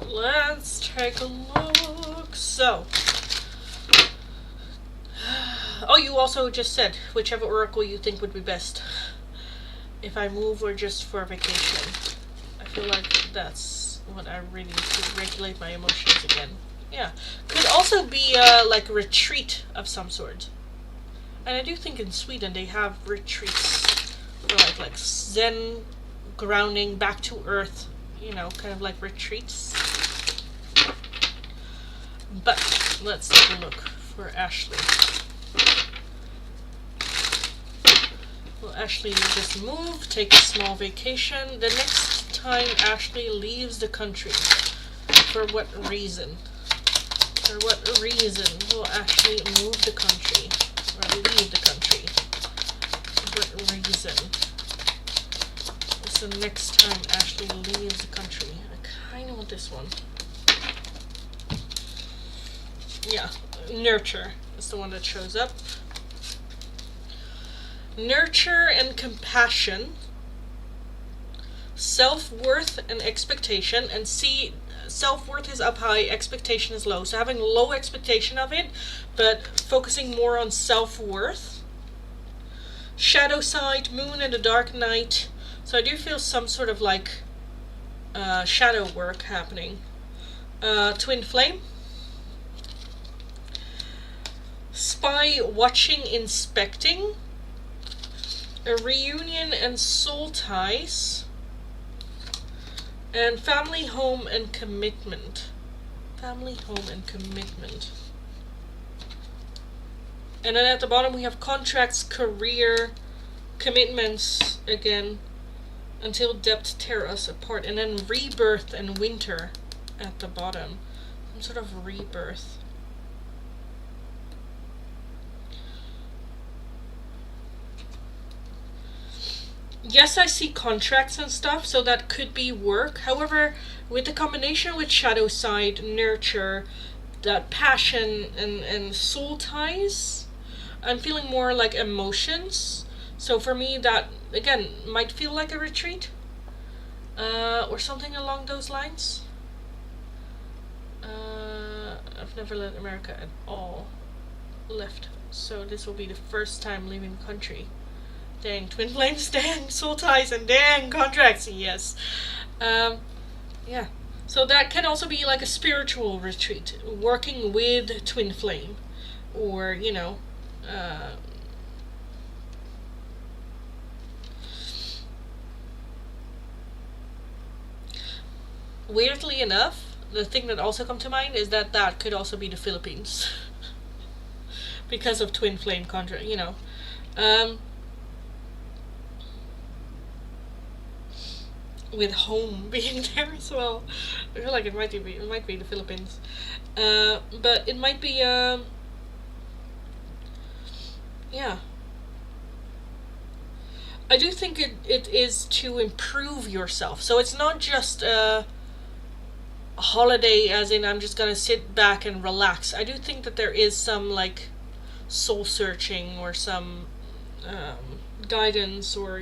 Let's take a look. So, oh, you also just said whichever oracle you think would be best. If I move or just for vacation. I feel like that's what I really need to regulate my emotions again. Yeah. Could also be like a retreat of some sort. And I do think in Sweden they have retreats for like Zen, grounding, back to earth, you know, kind of like retreats. But let's take a look for Ashley. Well, Ashley just move, take a small vacation. The next time Ashley leaves the country, for what reason? For what reason will Ashley move the country or leave the country? For what reason? What's the next time Ashley leaves the country? I kind of want this one. Yeah, nurture is the one that shows up. Nurture and compassion, self-worth and expectation, and see, self-worth is up high, expectation is low. So having low expectation of it, but focusing more on self-worth. Shadow side, moon and the dark night. So I do feel some sort of like shadow work happening. Twin flame. Spy, watching, inspecting. A reunion and soul ties. And family, home, and commitment. Family, home, and commitment. And then at the bottom we have contracts, career, commitments, again, until depth tear us apart. And then rebirth and winter at the bottom. Some sort of rebirth. Yes, I see contracts and stuff, so that could be work. However, with the combination with shadow side, nurture, that passion and soul ties, I'm feeling more like emotions. So for me, that, again, might feel like a retreat. Or something along those lines. I've never left America at all. Left. So this will be the first time leaving the country. Dang, twin flames, dang, soul ties, and dang, contracts, yes. Yeah. So that can also be like a spiritual retreat, working with twin flame. Or, you know, weirdly enough, the thing that also come to mind is that that could also be the Philippines. Because of twin flame contract, you know. With home being there as well. I feel like it might be the Philippines. But it might be yeah. I do think it is to improve yourself. So it's not just holiday as in I'm just gonna sit back and relax. I do think that there is some like soul searching or some guidance, or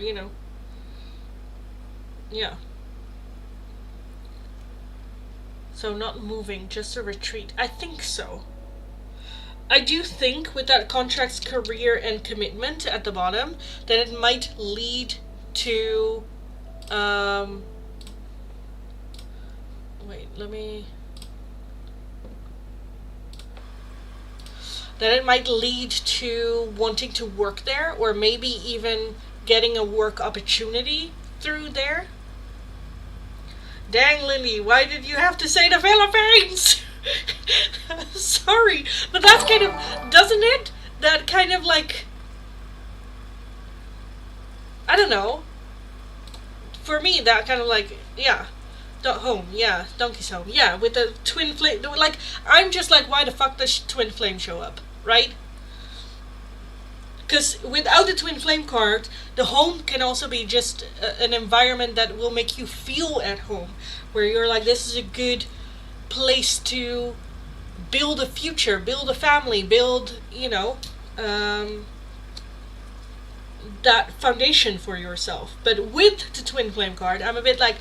yeah. So not moving, just a retreat. I think so. I do think with that contracts, career, and commitment at the bottom that it might lead to wait, let me that it might lead to wanting to work there, or maybe even getting a work opportunity through there. Dang, Lily, why did you have to say the Philippines? Sorry, but that's kind of, doesn't it? That kind of like, I don't know. For me, that kind of like, yeah, home, yeah, donkey's home, yeah, with the twin flame. Like, I'm just like, why the fuck does twin flame show up, right? Because without the twin flame card, the home can also be just an environment that will make you feel at home, where you're like, this is a good place to build a future, build a family, build, that foundation for yourself. But with the twin flame card, I'm a bit like,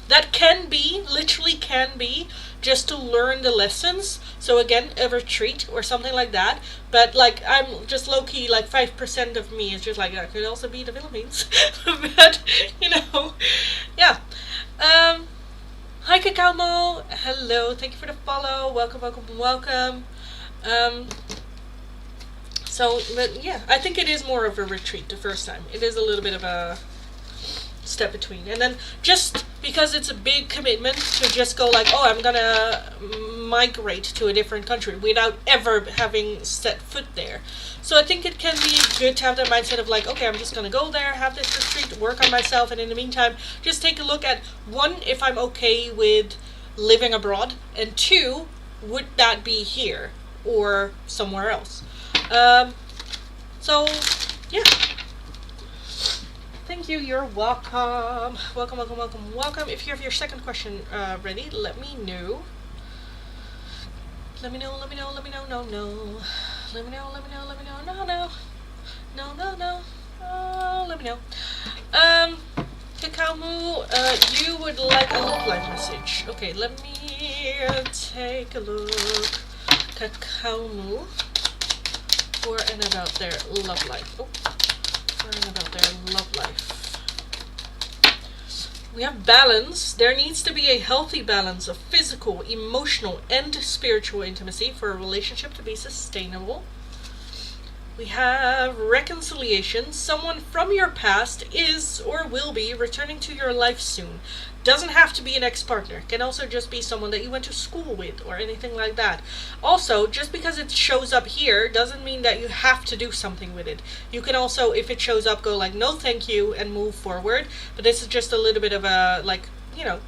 that can be, literally can be, just to learn the lessons. So again, a retreat or something like that. But like, I'm just low-key, like 5% of me is just like, that could also be the Philippines. But, yeah. Hi Kakamo, hello, thank you for the follow, welcome, welcome, welcome. So, but yeah, I think it is more of a retreat the first time. It is a little bit of a step between. And then just because it's a big commitment to just go like, oh, I'm gonna migrate to a different country without ever having set foot there. So I think it can be good to have that mindset of like, okay, I'm just gonna go there, have this retreat, work on myself, and in the meantime, just take a look at, one, if I'm okay with living abroad, and two, would that be here or somewhere else? So, yeah. Thank you, you're welcome. Welcome, welcome, welcome, welcome. If you have your second question ready, let me know. Let me know, let me know, let me know, no, no. Let me know, let me know, let me know, no, no. No, no, no. Let me know. Kakamu, you would like a love life message. Okay, let me take a look. Kakamu, for and about their love life. Oh, for and about their love life. We have balance. There needs to be a healthy balance of physical, emotional, and spiritual intimacy for a relationship to be sustainable. We have reconciliation. Someone from your past is or will be returning to your life soon. Doesn't have to be an ex-partner. Can also just be someone that you went to school with or anything like that. Also, just because it shows up here doesn't mean that you have to do something with it. You can also, if it shows up, go like, no thank you, and move forward. But this is just a little bit of a, like, a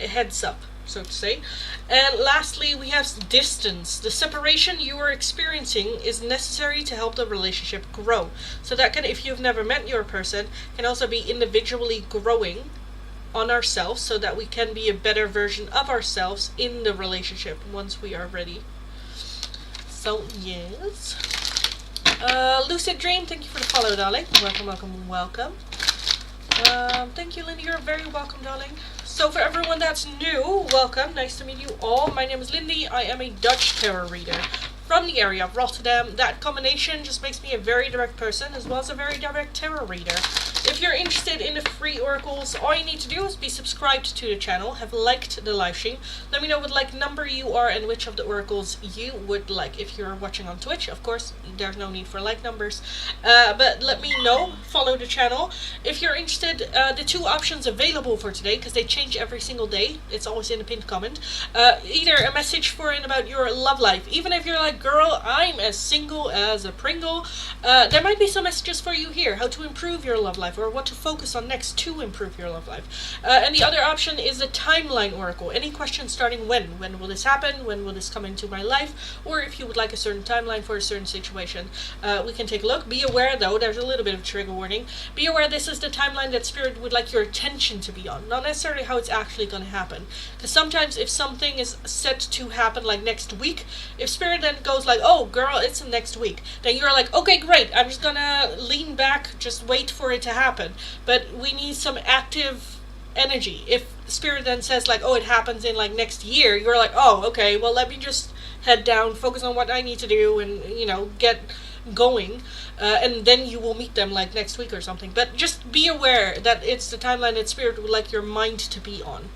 heads up, so to say. And lastly, we have distance. The separation you are experiencing is necessary to help the relationship grow. So that can, if you've never met your person, can also be individually growing on ourselves so that we can be a better version of ourselves in the relationship once we are ready. So, yes. Lucid Dream, thank you for the follow, darling. Welcome, welcome, welcome. Thank you, Lindy. You're very welcome, darling. So for everyone that's new, welcome. Nice to meet you all. My name is Lindy. I am a Dutch tarot reader from the area of Rotterdam. That combination just makes me a very direct person as well as a very direct tarot reader. If you're interested in the free oracles, all you need to do is be subscribed to the channel, have liked the live stream. Let me know what like number you are and which of the oracles you would like. If you're watching on Twitch, of course, there's no need for like numbers. But let me know, follow the channel. If you're interested, the two options available for today, because they change every single day, it's always in the pinned comment. Either a message for and about your love life. Even if you're like, girl, I'm as single as a Pringle, there might be some messages for you here. How to improve your love life. life, or what to focus on next to improve your love life. And the other option is the Timeline Oracle. Any questions starting when? When will this happen? When will this come into my life? Or if you would like a certain timeline for a certain situation, we can take a look. Be aware, though, there's a little bit of trigger warning. Be aware this is the timeline that Spirit would like your attention to be on, not necessarily how it's actually going to happen. Because sometimes if something is set to happen like next week, if Spirit then goes like, oh girl, it's next week, then you're like, okay, great, I'm just gonna lean back, just wait for it to happen. But we need some active energy. If Spirit then says like, oh, it happens in like next year, you're like, oh, okay, well, let me just head down, focus on what I need to do, and get going, and then you will meet them like next week or something. But just be aware that it's the timeline that Spirit would like your mind to be on,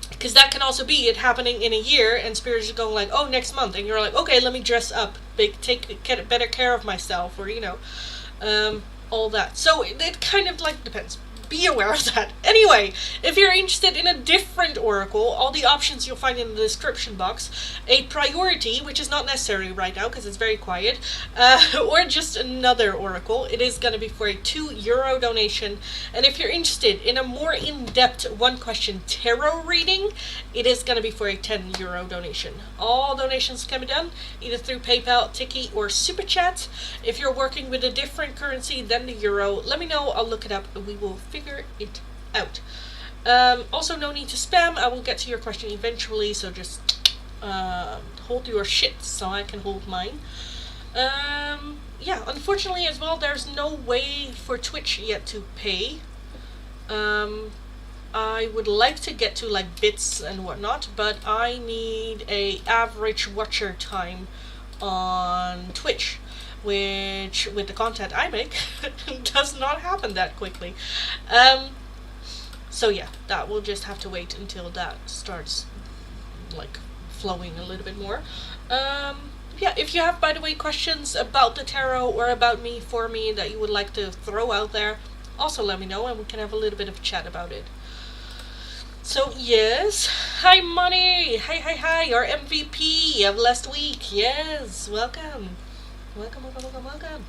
because that can also be it happening in a year, and Spirit is going like, oh, next month, and you're like, okay, let me dress up, get better care of myself, or all that. So it kind of like depends. Be aware of that. Anyway, if you're interested in a different oracle, all the options you'll find in the description box. A priority, which is not necessary right now because it's very quiet, or just another oracle. It is going to be for a €2 donation. And if you're interested in a more in-depth one-question tarot reading, it is going to be for a €10 donation. All donations can be done either through PayPal, Tiki, or Super Chat. If you're working with a different currency than the euro, let me know. I'll look it up and we will figure it out. Also, no need to spam. I will get to your question eventually, so just hold your shit so I can hold mine. Yeah, unfortunately as well, there's no way for Twitch yet to pay. I would like to get to like bits and whatnot, but I need a average watcher time on Twitch, which with the content I make does not happen that quickly. So yeah, that will just have to wait until that starts like flowing a little bit more. Yeah, if you have, by the way, questions about the tarot or about me, for me, that you would like to throw out there, also let me know and we can have a little bit of a chat about it. So yes, hi Money, hi, our MVP of last week. Yes, welcome. Welcome.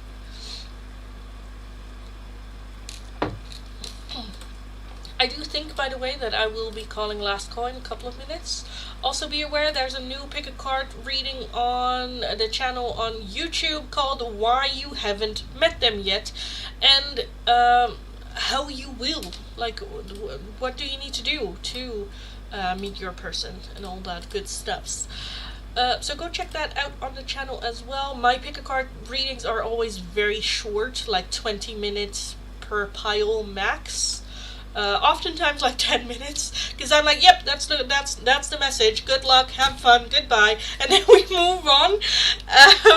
I do think, by the way, that I will be calling Last Call in a couple of minutes. Also be aware there's a new pick a card reading on the channel on YouTube called Why You Haven't Met Them Yet, and how you will, like what do you need to do to meet your person and all that good stuffs. So go check that out on the channel as well. My pick a card readings are always very short, like 20 minutes per pile max. Oftentimes like 10 minutes, because I'm like, yep, that's the message. Good luck, have fun, goodbye, and then we move on.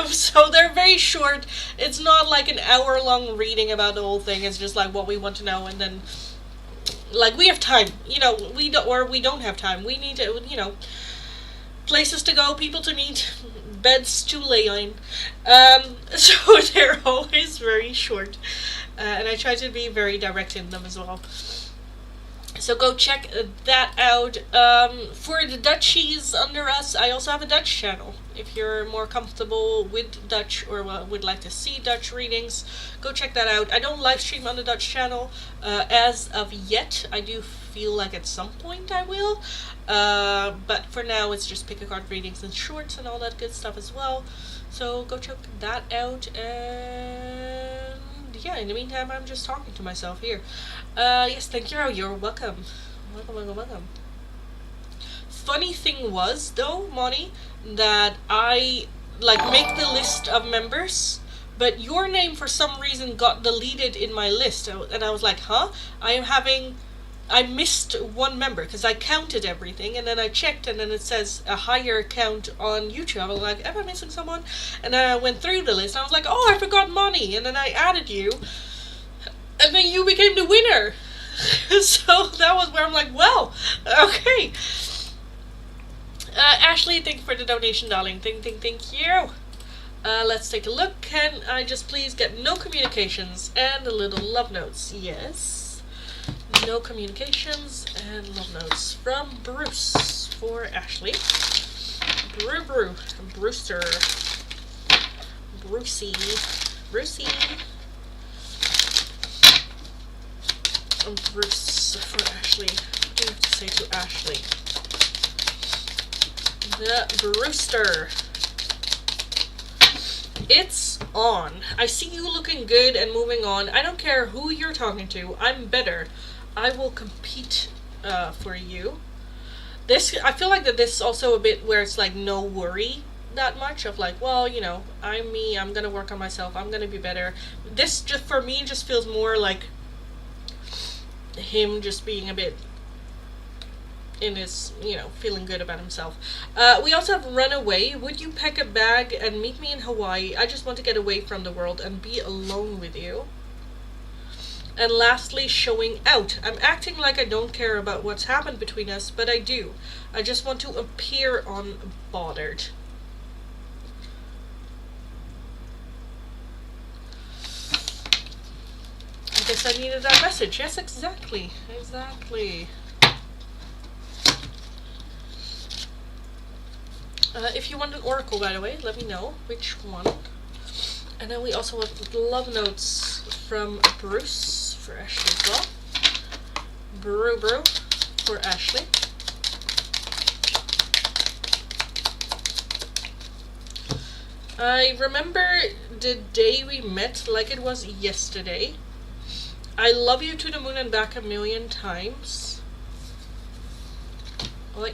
So they're very short. It's not like an hour-long reading about the whole thing. It's just like what we want to know, and then like we have time. We don't have time. We need to, places to go, people to meet, beds to lay on. So they're always very short, and I try to be very direct in them as well. So go check that out. For the Dutchies under us, I also have a Dutch channel. If you're more comfortable with Dutch or would like to see Dutch readings, go check that out. I don't live stream on the Dutch channel as of yet. I do feel like at some point I will. But for now, it's just pick a card readings and shorts and all that good stuff as well. So go check that out. And yeah, in the meantime, I'm just talking to myself here. Yes, thank you. You're welcome. Welcome. Funny thing was, though, Monty, that I make the list of members, but your name for some reason got deleted in my list, and I was like, huh? I missed one member because I counted everything, and then I checked, and then it says a higher count on YouTube. I was like, am I missing someone? And then I went through the list, and I was like, oh, I forgot Monty, and then I added you, and then you became the winner. So that was where I'm like, well, okay. Ashley, thank you for the donation, darling. Thank you. Let's take a look. Can I just please get no communications and a little love notes? Yes. No communications and love notes from Bruce for Ashley. Brewster. Brucey. Bruce for Ashley. What do you have to say to Ashley? The Brewster. It's on. I see you looking good and moving on. I don't care who you're talking to. I'm better. I will compete for you. This, I feel like that this is also a bit where it's like no worry that much of like, well, you know, I'm me, I'm gonna work on myself, I'm gonna be better. This just, for me, just feels more like him just being a bit in his, you know, feeling good about himself. We also have Runaway. Would you pack a bag and meet me in Hawaii? I just want to get away from the world and be alone with you. And lastly, Showing Out. I'm acting like I don't care about what's happened between us, but I do. I just want to appear unbothered. I guess I needed that message. Yes, exactly. Exactly. If you want an oracle, by the way, let me know which one. And then we also have love notes from Bruce for Ashley as well. Brew for Ashley. I remember the day we met like it was yesterday. I love you to the moon and back 1,000,000 times. Oi.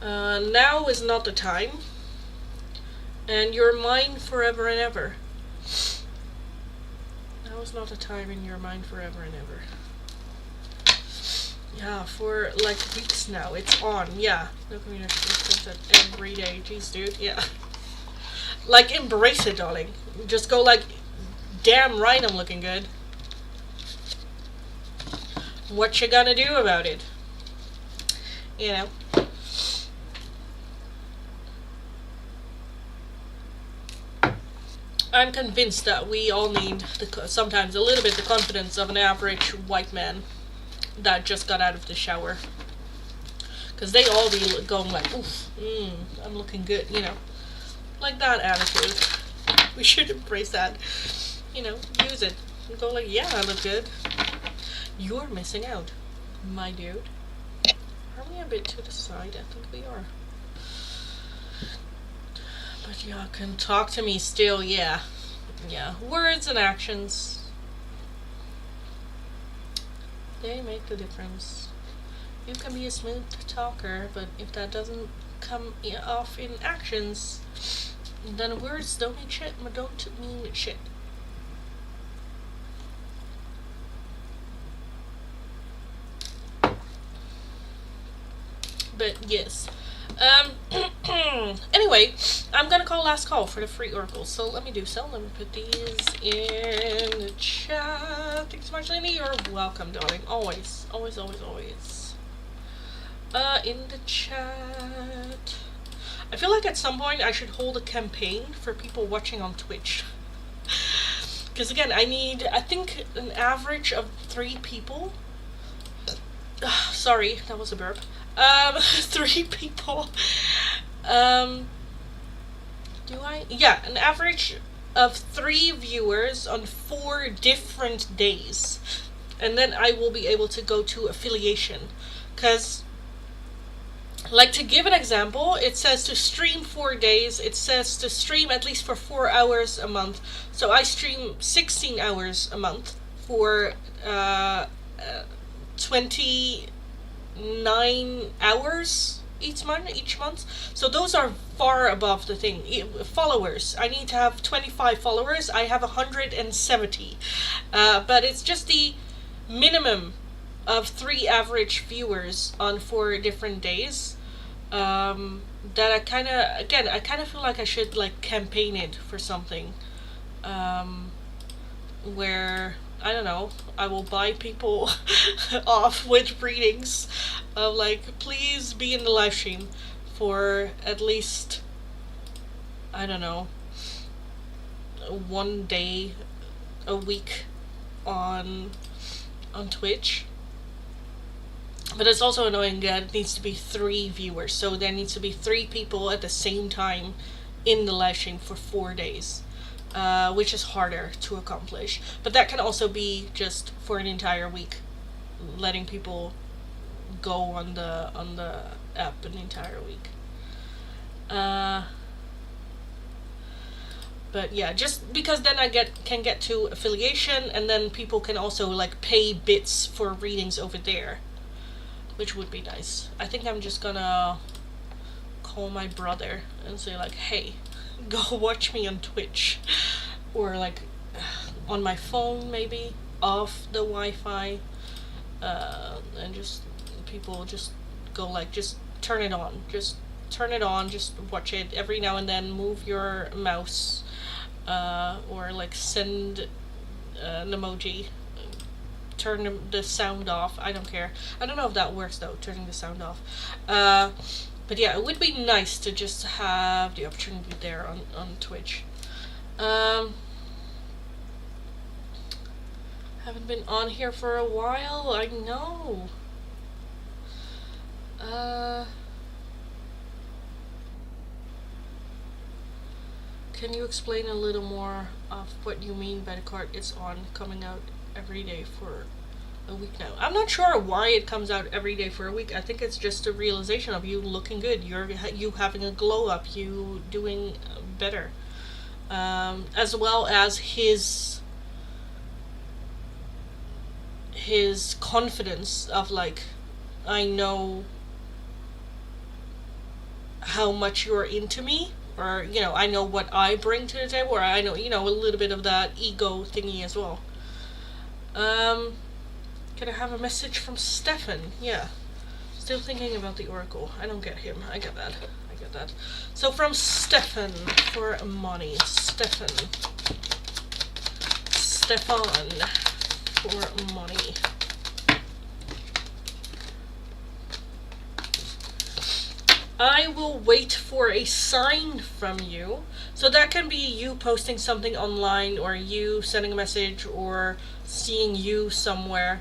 Now is not the time. And you're mine forever and ever. Now is not the time, and you're mine forever and ever. Yeah, for like weeks now. It's on. Yeah. No communication every day. Jeez, dude. Yeah. Like, embrace it, darling. Just go like, damn right I'm looking good. What you gonna do about it? You know? I'm convinced that we all need sometimes a little bit the confidence of an average white man that just got out of the shower. Because they all be going like, oof, I'm looking good, you know. Like that attitude. We should embrace that. You know, use it. And go like, yeah, I look good. You're missing out, my dude. Are we a bit to the side? I think we are. But y'all can talk to me still, yeah. Yeah, words and actions, they make the difference. You can be a smooth talker, but if that doesn't come off in actions, then words don't mean shit. But yes. Anyway, I'm gonna call last call for the free oracles, so let me do so. Let me put these in the chat. Thanks so much, Lindy. You're welcome, darling. Always. Always, always, always. In the chat. I feel like at some point I should hold a campaign for people watching on Twitch. Because again, I need, I think, an average of 3 people. Sorry, that was a burp. 3 people. Do I? Yeah, an average of 3 viewers on 4 different days. And then I will be able to go to affiliation. Because, like, to give an example, it says to stream 4 days. It says to stream at least for 4 hours a month. So I stream 16 hours a month for 29 hours each month. So those are far above the thing. Followers, I need to have 25 followers. I have 170. But it's just the minimum of 3 average viewers on 4 different days. That I kind of feel like I should like campaign it for something. Where, I don't know, I will buy people off with readings of like, please be in the live stream for at least, I don't know, 1 day a week on Twitch. But it's also annoying that it needs to be 3 viewers, so there needs to be 3 people at the same time in the live stream for 4 days. which is harder to accomplish. But that can also be just for an entire week, letting people go on the app an entire week. But yeah, just because then I can get to affiliation, and then people can also like pay bits for readings over there, which would be nice. I think I'm just gonna call my brother and say like, hey, go watch me on Twitch, or like on my phone maybe off the Wi-Fi, and just people just go like, just turn it on, just watch it every now and then. Move your mouse, or like send an emoji, turn the sound off. I don't care. I don't know if that works though, turning the sound off. But yeah, it would be nice to just have the opportunity there on Twitch. Haven't been on here for a while, I know. Can you explain a little more of what you mean by the card it's on coming out every day for a week now? I'm not sure why it comes out every day for a week. I think it's just a realization of you looking good, you having a glow up, you doing better, as well as his confidence of like, I know how much you're into me, or I know what I bring to the table, or I know a little bit of that ego thingy as well. Can I have a message from Stefan? Yeah, still thinking about the Oracle. I don't get him. I get that. So from Stefan for money. Stefan for money. I will wait for a sign from you. So that can be you posting something online, or you sending a message, or seeing you somewhere.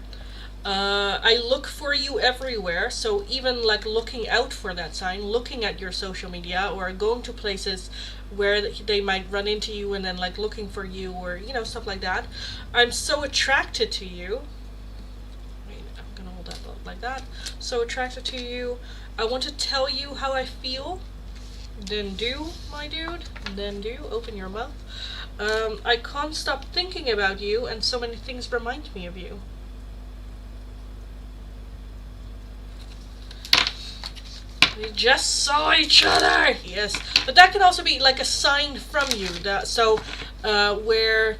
I look for you everywhere, so even like looking out for that sign, looking at your social media, or going to places where they might run into you, and then like looking for you, or stuff like that. I'm so attracted to you. Wait, I'm gonna hold that like that. So attracted to you. I want to tell you how I feel. Then do, my dude. Then do. Open your mouth. I can't stop thinking about you, and so many things remind me of you. We just saw each other. Yes, but that can also be like a sign from you. Where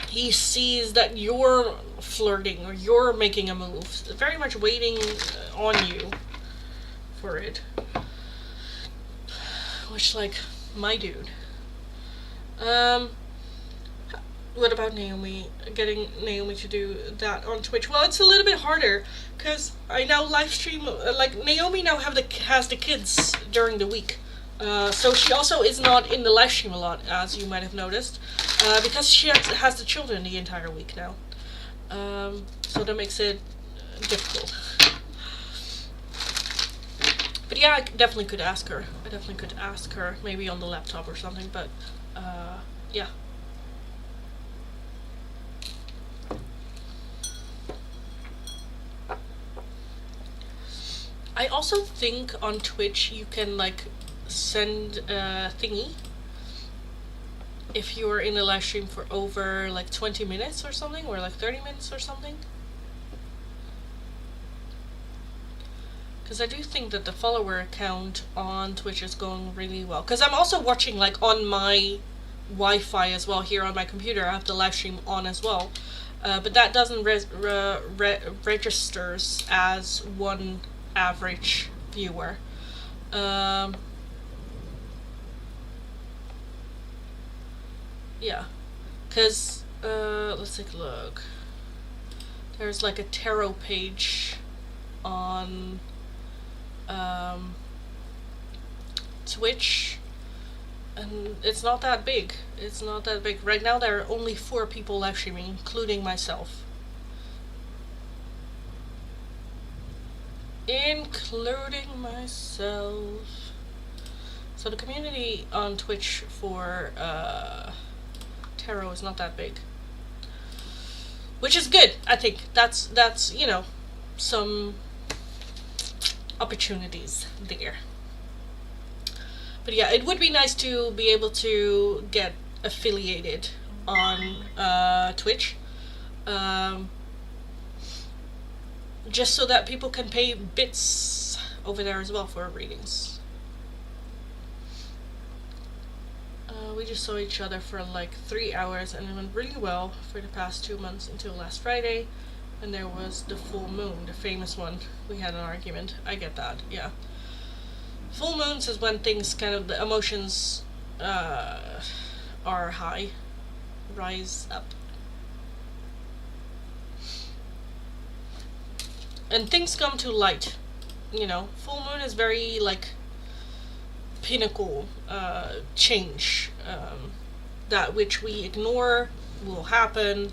he sees that you're flirting, or you're making a move. Very much waiting on you for it. Which, like, my dude. What about Naomi? Getting Naomi to do that on Twitch? Well, it's a little bit harder, because I now live stream, like, Naomi now has the kids during the week. So she also is not in the live stream a lot, as you might have noticed, because she has the children the entire week now. So that makes it difficult. But yeah, I definitely could ask her. Maybe on the laptop or something, but yeah. I also think on Twitch you can like send a thingy if you're in a live stream for over like 20 minutes or something, or like 30 minutes or something. Because I do think that the follower count on Twitch is going really well. Because I'm also watching like on my Wi-Fi as well here on my computer. I have the live stream on as well. But that doesn't registers as one average viewer. Yeah. Because, let's take a look. There's like a tarot page on Twitch, and it's not that big. Right now there are only 4 people live streaming, including myself. So the community on Twitch for tarot is not that big, which is good. I think that's some opportunities there. But yeah, it would be nice to be able to get affiliated on Twitch, just so that people can pay bits over there as well for readings. We just saw each other for like 3 hours, and it went really well for the past 2 months until last Friday, and there was the full moon, the famous one. We had an argument. I get that, yeah. Full moons is when things kind of, the emotions are high, rise up. And things come to light, Full moon is very, like, pinnacle change. That which we ignore will happen,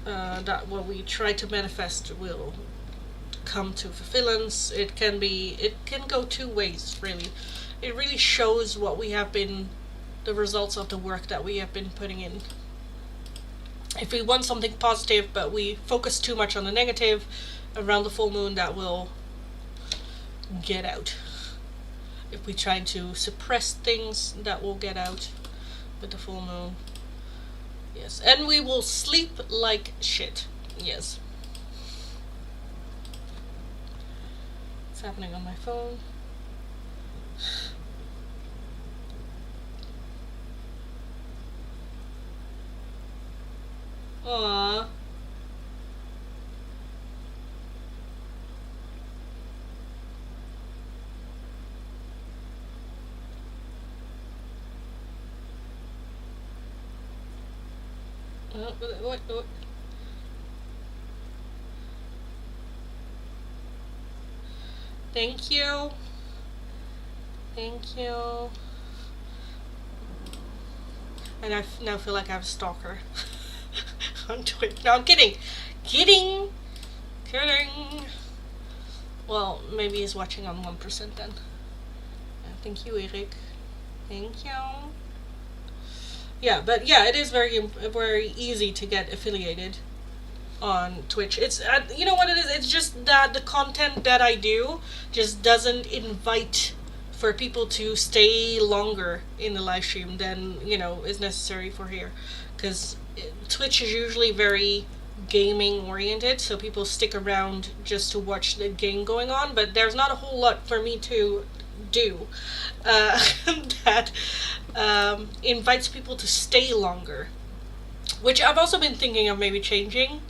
that what we try to manifest will come to fulfillance. It can go two ways, really. It really shows what we have been, the results of the work that we have been putting in. If we want something positive but we focus too much on the negative around the full moon, that will get out. If we try to suppress things, that will get out with the full moon. Yes, and we will sleep like shit. Yes. What's happening on my phone? Aww. What? Thank you. Thank you. And I now feel like I have a stalker on Twitter. No, I'm kidding. Kidding. Well, maybe he's watching on 1% then. Thank you, Eric. Thank you. Yeah, but yeah, it is very easy to get affiliated on Twitch. It's you know what it is? It's just that the content that I do just doesn't invite for people to stay longer in the live stream than is necessary for here, because Twitch is usually very gaming oriented, so people stick around just to watch the game going on. But there's not a whole lot for me to do that invites people to stay longer, which I've also been thinking of maybe changing.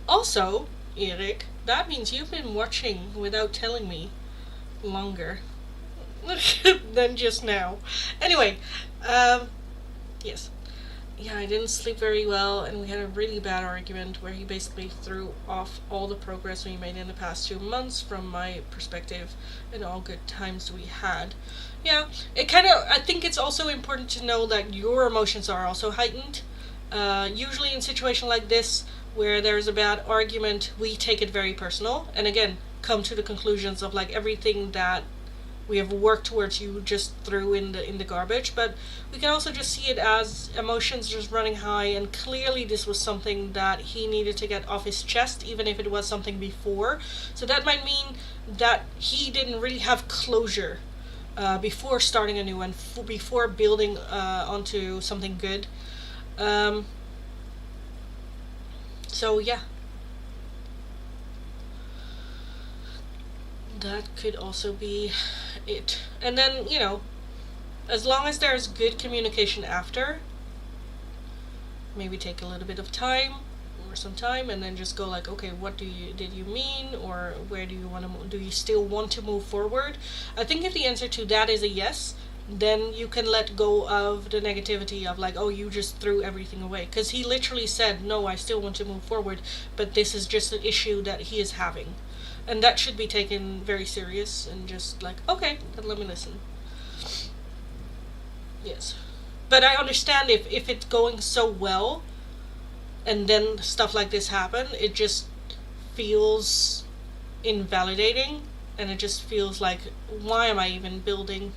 Also, Eric, that means you've been watching without telling me longer than just now. Anyway, yes. Yeah, I didn't sleep very well, and we had a really bad argument where he basically threw off all the progress we made in the past 2 months from my perspective and all good times we had. Yeah, I think it's also important to know that your emotions are also heightened. Usually in a situation like this, where there's a bad argument, we take it very personal, and again, come to the conclusions of like everything that we have worked towards you just threw in the garbage. But we can also just see it as emotions just running high, and clearly this was something that he needed to get off his chest, even if it was something before. So that might mean that he didn't really have closure before starting anew and before building onto something good. So yeah, that could also be it. And then, as long as there's good communication after, maybe take a little bit of time or some time, and then just go like, okay, what did you mean, or where do you want to do you still want to move forward? I think if the answer to that is a yes, then you can let go of the negativity of like, oh, you just threw everything away, because he literally said, no, I still want to move forward, but this is just an issue that he is having. And that should be taken very serious, and just like, okay, then let me listen. Yes. But I understand if it's going so well, and then stuff like this happen, it just feels invalidating, and it just feels like, why am I even building,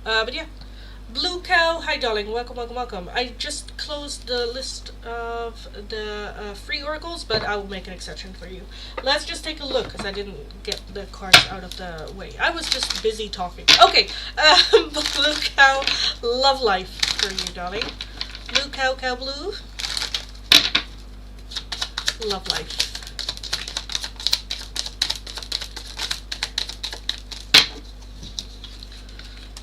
But yeah. Blue Cow, hi darling, welcome, welcome, welcome. I just closed the list of the free oracles, but I will make an exception for you. Let's just take a look, because I didn't get the cards out of the way. I was just busy talking. Okay, Blue Cow, love life for you, darling. Blue Cow, Cow Blue, love life.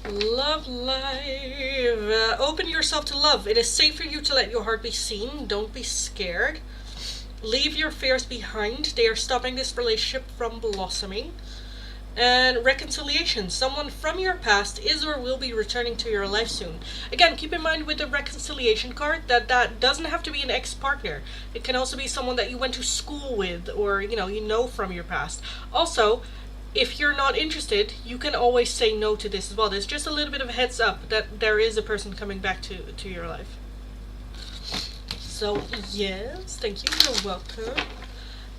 Love life. Open yourself to love. It is safe for you to let your heart be seen. Don't be scared. Leave your fears behind. They are stopping this relationship from blossoming. And reconciliation. Someone from your past is or will be returning to your life soon. Again, keep in mind with the reconciliation card that that doesn't have to be an ex-partner. It can also be someone that you went to school with, or you know from your past. Also, if you're not interested, you can always say no to this as well. There's just a little bit of a heads up that there is a person coming back to your life. So, yes, thank you. You're welcome.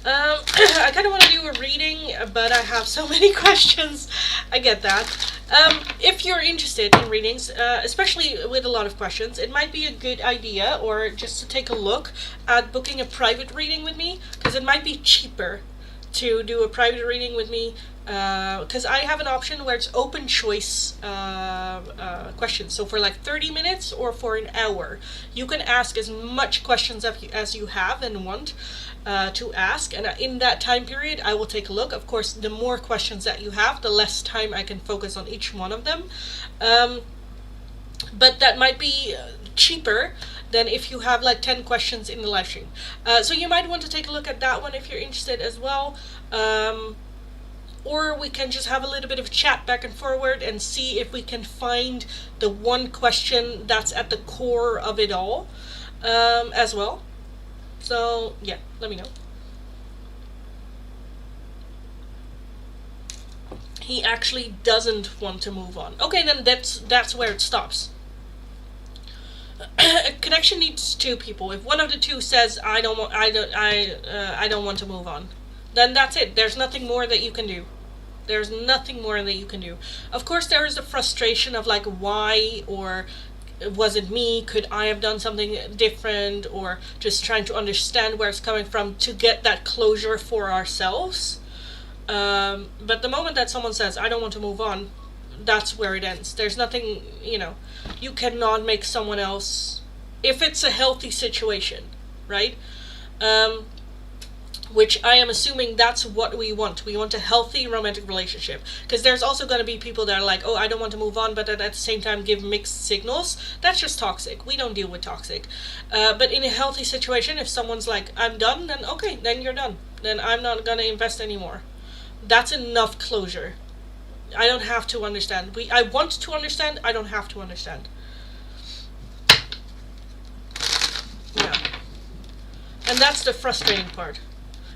I kind of want to do a reading, but I have so many questions. I get that. If you're interested in readings, especially with a lot of questions, it might be a good idea, or just to take a look at booking a private reading with me, because it might be cheaper to do a private reading with me, because I have an option where it's open choice questions. So for like 30 minutes or for an hour, you can ask as much questions as you have and want to ask, and in that time period I will take a look. Of course, the more questions that you have, the less time I can focus on each one of them, but that might be cheaper than if you have like 10 questions in the live stream. So you might want to take a look at that one if you're interested as well. Or we can just have a little bit of chat back and forward and see if we can find the one question that's at the core of it all as well. So yeah, let me know. He actually doesn't want to move on. Okay, then that's where it stops. A connection needs two people. If one of the two says I don't want to move on, then that's it. There's nothing more that you can do. There's nothing more that you can do. Of course, there is the frustration of like, why, or was it me? Could I have done something different? Or just trying to understand where it's coming from to get that closure for ourselves. But the moment that someone says I don't want to move on, that's where it ends. There's nothing, you cannot make someone else, if it's a healthy situation, right? Which I am assuming that's what we want. We want a healthy romantic relationship. Because there's also going to be people that are like, oh, I don't want to move on, but at the same time give mixed signals. That's just toxic. We don't deal with toxic. But in a healthy situation, if someone's like, I'm done, then okay, then you're done. Then I'm not going to invest anymore. That's enough closure. I don't have to understand. I want to understand, I don't have to understand. Yeah. And that's the frustrating part.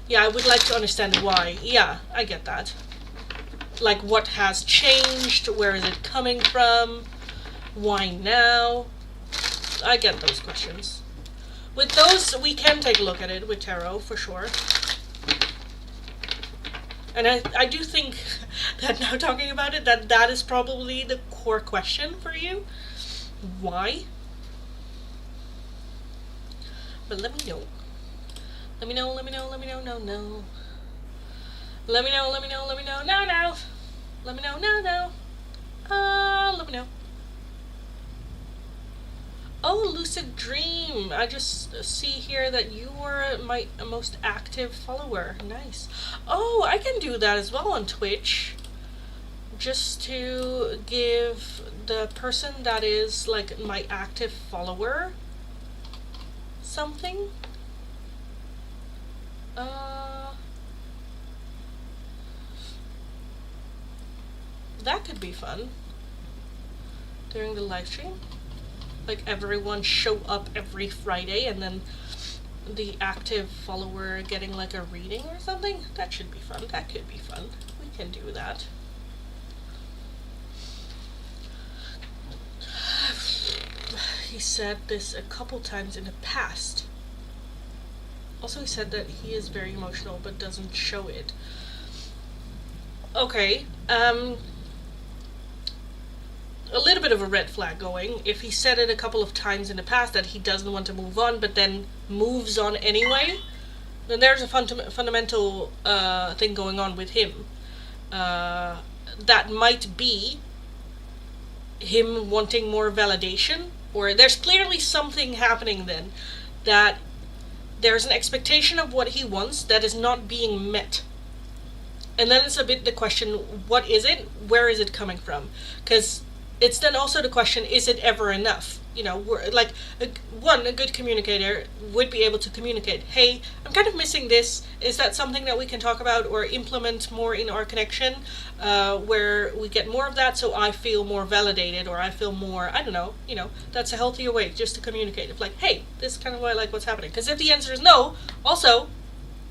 Yeah, I would like to understand why. Yeah, I get that. Like, what has changed? Where is it coming from? Why now? I get those questions. With those, we can take a look at it with tarot, for sure. And I do think that now talking about it, that is probably the core question for you. Why? But let me know. Let me know, let me know, let me know, no. Let me know, let me know, let me know, no. Let me know, no. Let me know. Oh, Lucid Dream. I just see here that you were my most active follower. Nice. Oh, I can do that as well on Twitch. Just to give the person that is like my active follower something. That could be fun. During the live stream. Like everyone show up every Friday and then the active follower getting like a reading or something. That should be fun. That could be fun. We can do that. He said this a couple times in the past. Also, he said that he is very emotional but doesn't show it. Okay. a little bit of a red flag going. If he said it a couple of times in the past that he doesn't want to move on, but then moves on anyway, then there's a fundamental thing going on with him. That might be him wanting more validation, or there's clearly something happening then that there's an expectation of what he wants that is not being met. And then it's a bit the question, what is it? Where is it coming from? Because it's then also the question, is it ever enough? You know, like, a good communicator would be able to communicate, hey, I'm kind of missing this. Is that something that we can talk about or implement more in our connection, where we get more of that so I feel more validated, or I feel more, I don't know, you know, that's a healthier way just to communicate. It's like, hey, this is kind of why I like what's happening. Because if the answer is no, also,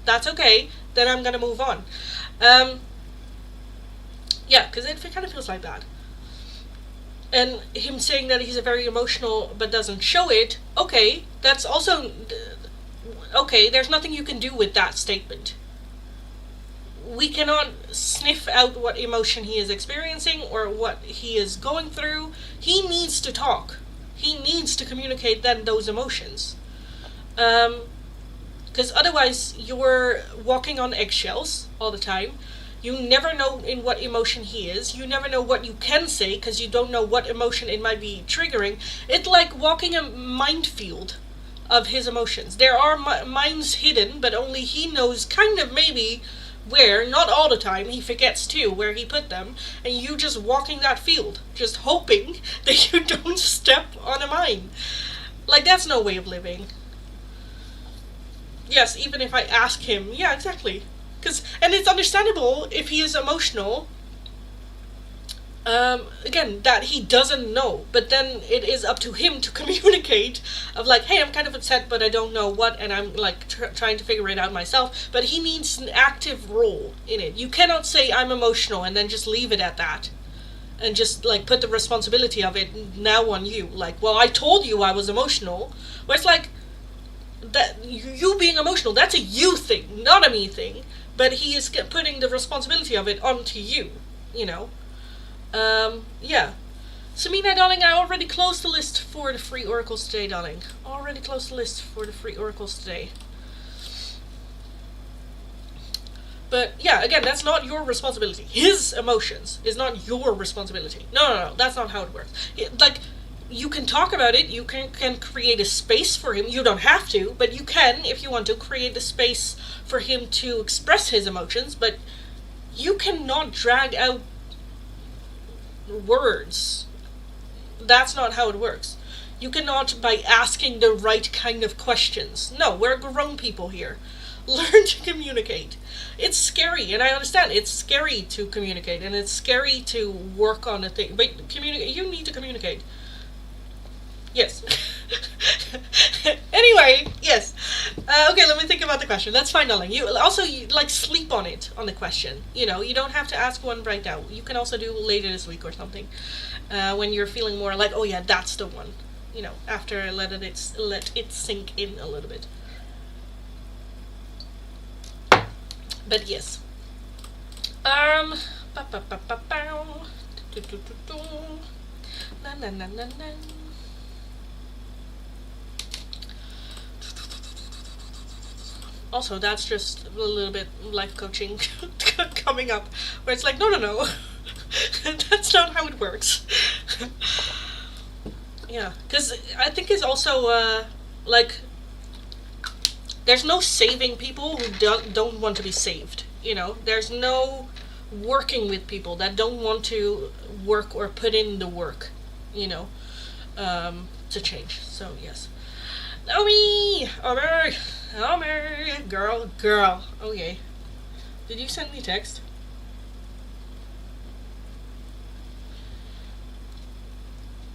that's okay, then I'm going to move on. Yeah, because it kind of feels like that. And him saying that he's a very emotional but doesn't show it, okay, that's also, okay, there's nothing you can do with that statement. We cannot sniff out what emotion he is experiencing or what he is going through. He needs to talk. He needs to communicate then those emotions. Because otherwise you're walking on eggshells all the time. You never know in what emotion he is. You never know what you can say because you don't know what emotion it might be triggering. It's like walking a minefield of his emotions. There are mines hidden, but only he knows kind of maybe where, not all the time, he forgets too where he put them, and you just walking that field, just hoping that you don't step on a mine. Like, that's no way of living. Yes, even if I ask him, yeah, exactly. And it's understandable if he is emotional, again, that he doesn't know, but then it is up to him to communicate of like, hey, I'm kind of upset, but I don't know what, and I'm like trying to figure it out myself. But he needs an active role in it. You cannot say I'm emotional and then just leave it at that and just like put the responsibility of it now on you. Like, well, I told you I was emotional. Where it's like, that you being emotional, that's a you thing, not a me thing. But he is putting the responsibility of it onto you, you know. Yeah. Samina, darling, I already closed the list for the free oracles today, darling. Already closed the list for the free oracles today. But yeah, again, that's not your responsibility. His emotions is not your responsibility. No, that's not how it works. Like, you can talk about it, you can create a space for him. You don't have to, but you can, if you want to, create the space for him to express his emotions, but you cannot drag out words. That's not how it works. You cannot by asking the right kind of questions. No, we're grown people here. Learn to communicate. It's scary, and I understand it's scary to communicate, and it's scary to work on a thing, but communicate. You need to communicate. Yes. Anyway, yes. Okay, let me think about the question. That's fine, darling. You like sleep on it, on the question. You know, you don't have to ask one right now. You can also do later this week or something, when you're feeling more like, oh yeah, that's the one. You know, after let it sink in a little bit. But yes. Also, that's just a little bit life coaching coming up, where it's like, no. That's not how it works. Yeah, because I think it's also, like, there's no saving people who don't want to be saved, you know? There's no working with people that don't want to work or put in the work, you know, to change. So, yes. Naomi! Omer! Girl. Okay. Did you send me a text?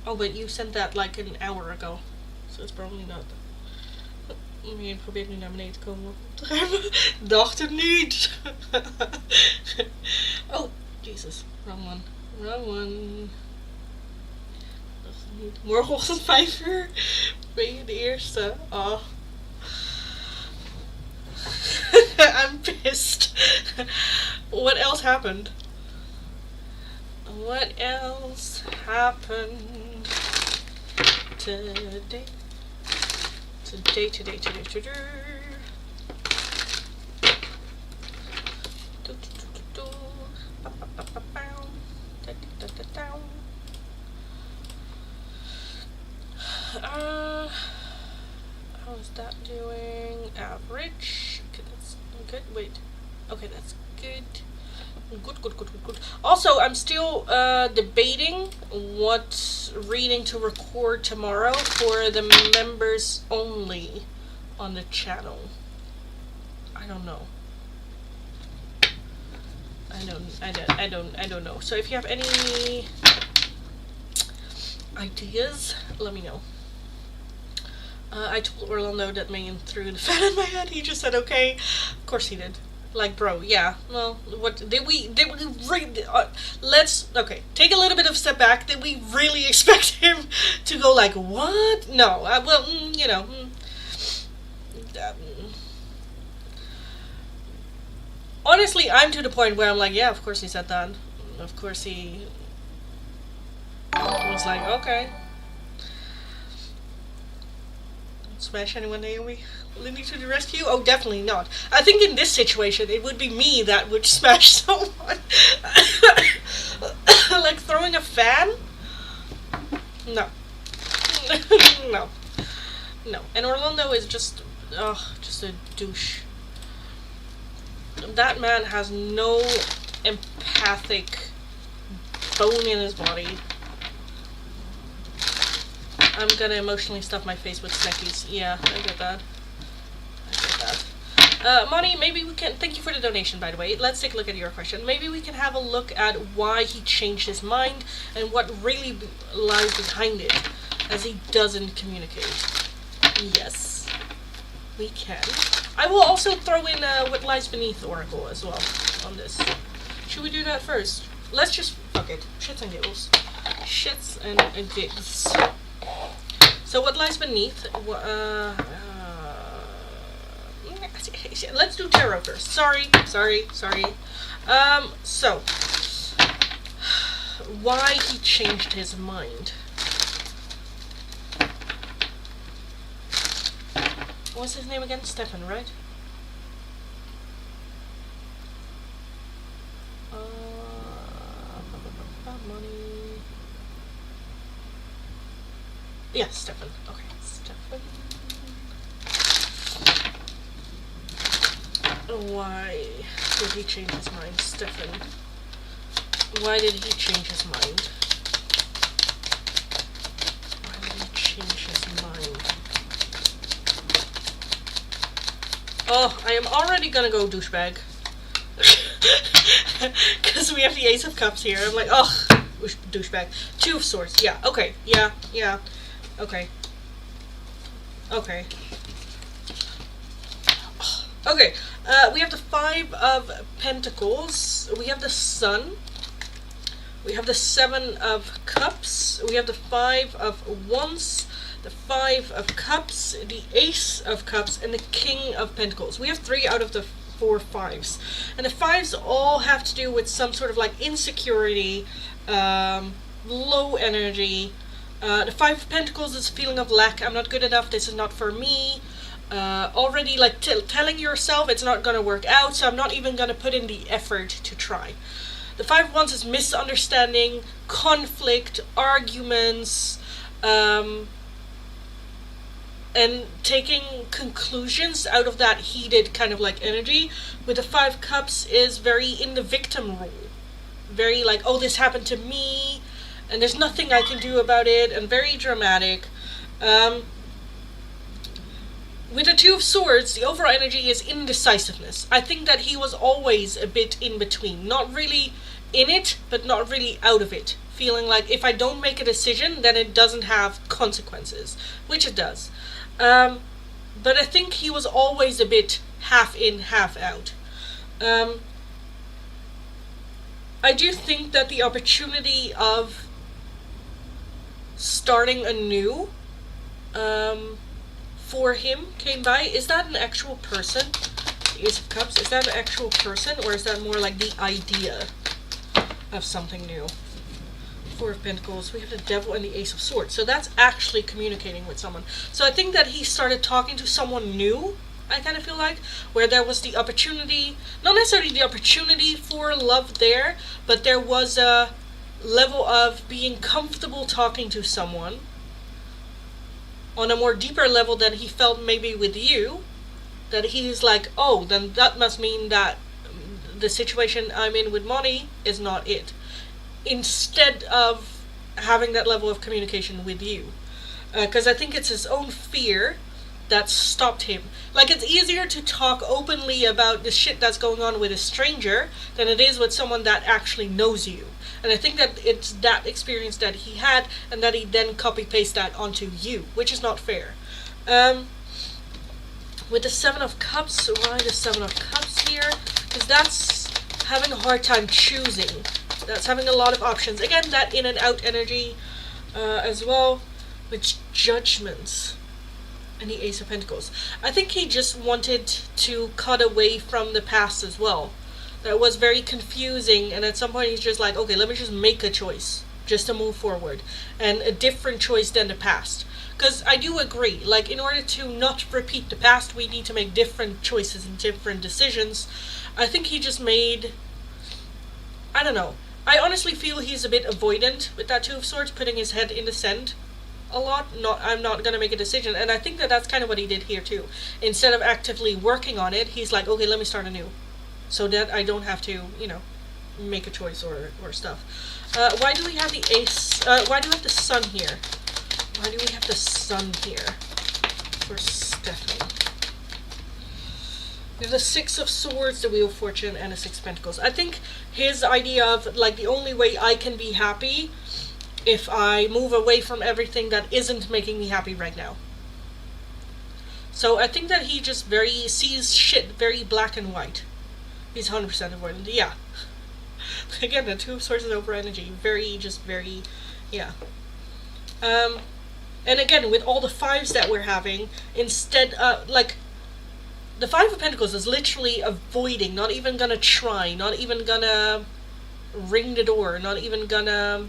Oh, but you sent that like an hour ago. So it's probably not. Je probeert nu naar beneden te komen op het ruimen. Dacht het niet. Oh, Jesus. Wrong one. Dacht het niet. Morgenochtend 5:00 ben je de eerste. Oh. I'm pissed. What else happened? Oh What else happened today? Today. How's that doing? Average. Okay, that's good. Wait. Okay, that's good. Good. Also, I'm still debating what reading to record tomorrow for the members only on the channel. I don't know. I don't know. So if you have any ideas, let me know. I told Orlando that Megan threw the fan in my head. He just said okay. Of course he did. Like, bro, yeah. Well, what did we really? Let's take a little bit of step back. Did we really expect him to go like what? No. Well, you know. Honestly, I'm to the point where I'm like, yeah, of course he said that. Of course he was like, okay. Smash anyone, Naomi? Lindy to the rescue? Oh, definitely not. I think in this situation, it would be me that would smash someone. Like throwing a fan? No. No. And Orlando is just a douche. That man has no empathic bone in his body. I'm gonna emotionally stuff my face with snackies. Yeah, I get that. Monty, maybe we can... Thank you for the donation, by the way. Let's take a look at your question. Maybe we can have a look at why he changed his mind and what really lies behind it, as he doesn't communicate. Yes, we can. I will also throw in what lies beneath Oracle as well on this. Should we do that first? Let's just... fuck it. Shits and giggles. Shits and gigs. So what lies beneath? Let's do tarot first. Sorry. So why he changed his mind? What's his name again? Stefan, right? Money. Yeah, Stefan. Okay, Stefan. Why did he change his mind, Stefan? Why did he change his mind? Oh, I am already gonna go douchebag. Because we have the Ace of Cups here. I'm like, oh, douchebag. Two of Swords. Yeah, okay. Yeah. Okay. Okay, we have the Five of Pentacles. We have the Sun. We have the Seven of Cups. We have the Five of Wands. The Five of Cups, the Ace of Cups, and the King of Pentacles. We have 3 out of the 4 fives. And the fives all have to do with some sort of like insecurity, low energy. The Five of Pentacles is a feeling of lack. I'm not good enough. This is not for me. Already like telling yourself it's not going to work out, so I'm not even going to put in the effort to try. The Five of Wands is misunderstanding, conflict, arguments, and taking conclusions out of that heated kind of like energy. With the Five Cups is very in the victim role. Very like, oh, this happened to me, and there's nothing I can do about it, and very dramatic. With the Two of Swords, the overall energy is indecisiveness. I think that he was always a bit in between. Not really in it, but not really out of it. Feeling like if I don't make a decision, then it doesn't have consequences. Which it does. But I think he was always a bit half in, half out. I do think that the opportunity of starting anew for him came by. Is that an actual person? The Ace of Cups, is that an actual person, or is that more like the idea of something new? Four of Pentacles. We have the Devil and the Ace of Swords. So that's actually communicating with someone. So I think that he started talking to someone new, I kind of feel like, where there was the opportunity, not necessarily the opportunity for love there, but there was a level of being comfortable talking to someone on a more deeper level than he felt maybe with you, that he's like, oh, then that must mean that the situation I'm in with money is not it. Instead of having that level of communication with you. Because I think it's his own fear that stopped him. Like, it's easier to talk openly about the shit that's going on with a stranger than it is with someone that actually knows you. And I think that it's that experience that he had, and that he then copy-paste that onto you, which is not fair. With the Seven of Cups, why the Seven of Cups here? Because that's having a hard time choosing. That's having a lot of options. Again, that in and out energy as well, with Judgments and the Ace of Pentacles. I think he just wanted to cut away from the past as well. That was very confusing, and at some point he's just like, okay, let me just make a choice just to move forward, and a different choice than the past. Because I do agree, like, in order to not repeat the past, we need to make different choices and different decisions. I think he just made, I don't know, I honestly feel he's a bit avoidant with that Two of Swords, putting his head in the sand a lot. I'm not going to make a decision. And I think that that's kind of what he did here too. Instead of actively working on it, he's like, okay, let me start anew. So that I don't have to, you know, make a choice or stuff. Why do we have the Ace? Why do we have the Sun here? Why do we have the Sun here for Stephanie? We have the Six of Swords, the Wheel of Fortune, and the Six of Pentacles. I think his idea of, like, the only way I can be happy if I move away from everything that isn't making me happy right now. So I think that he just sees shit very black and white. He's 100% avoidant. Yeah. Again, the Two of Swords is over energy. Very, yeah. And again, with all the fives that we're having, instead, like, the Five of Pentacles is literally avoiding, not even gonna try, not even gonna ring the door, not even gonna,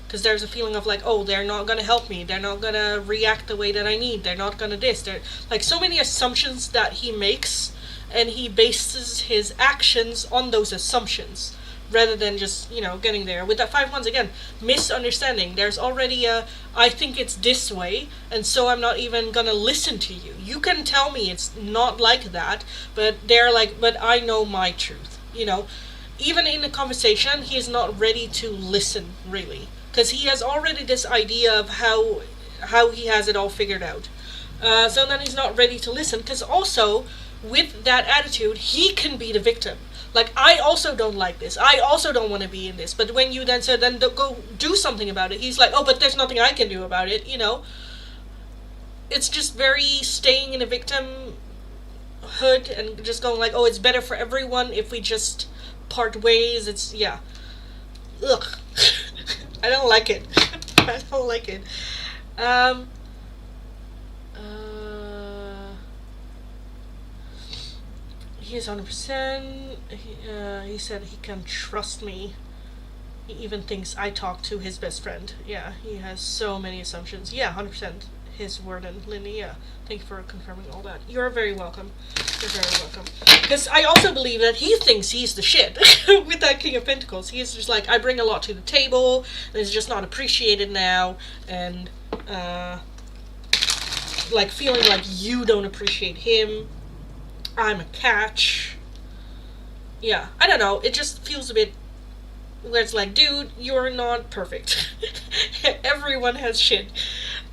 because there's a feeling of like, oh, they're not gonna help me, they're not gonna react the way that I need, they're not gonna this, they're, like, so many assumptions that he makes, and he bases his actions on those assumptions, rather than just, you know, getting there. With that Five of Wands, again, misunderstanding. There's already a, I think it's this way, and so I'm not even gonna listen to you. You can tell me it's not like that, but they're like, but I know my truth, you know. Even in the conversation, he is not ready to listen, really. Because he has already this idea of how he has it all figured out. So then he's not ready to listen, because also, with that attitude, he can be the victim. Like, I also don't like this. I also don't want to be in this. But when you then said, then go do something about it, he's like, oh, but there's nothing I can do about it, you know. It's just very staying in a victimhood and just going like, oh, it's better for everyone if we just part ways. It's, yeah. Ugh. I don't like it. I don't like it. He is 100%. He said he can trust me. He even thinks I talk to his best friend. Yeah, he has so many assumptions. Yeah, 100%. His word, and Lindy, yeah. Thank you for confirming all that. You're very welcome. You're very welcome. Because I also believe that he thinks he's the shit with that King of Pentacles. He's just like, I bring a lot to the table, and it's just not appreciated now, and, like, feeling like you don't appreciate him. I'm a catch. Yeah, I don't know. It just feels a bit where it's like, dude, you're not perfect. Everyone has shit.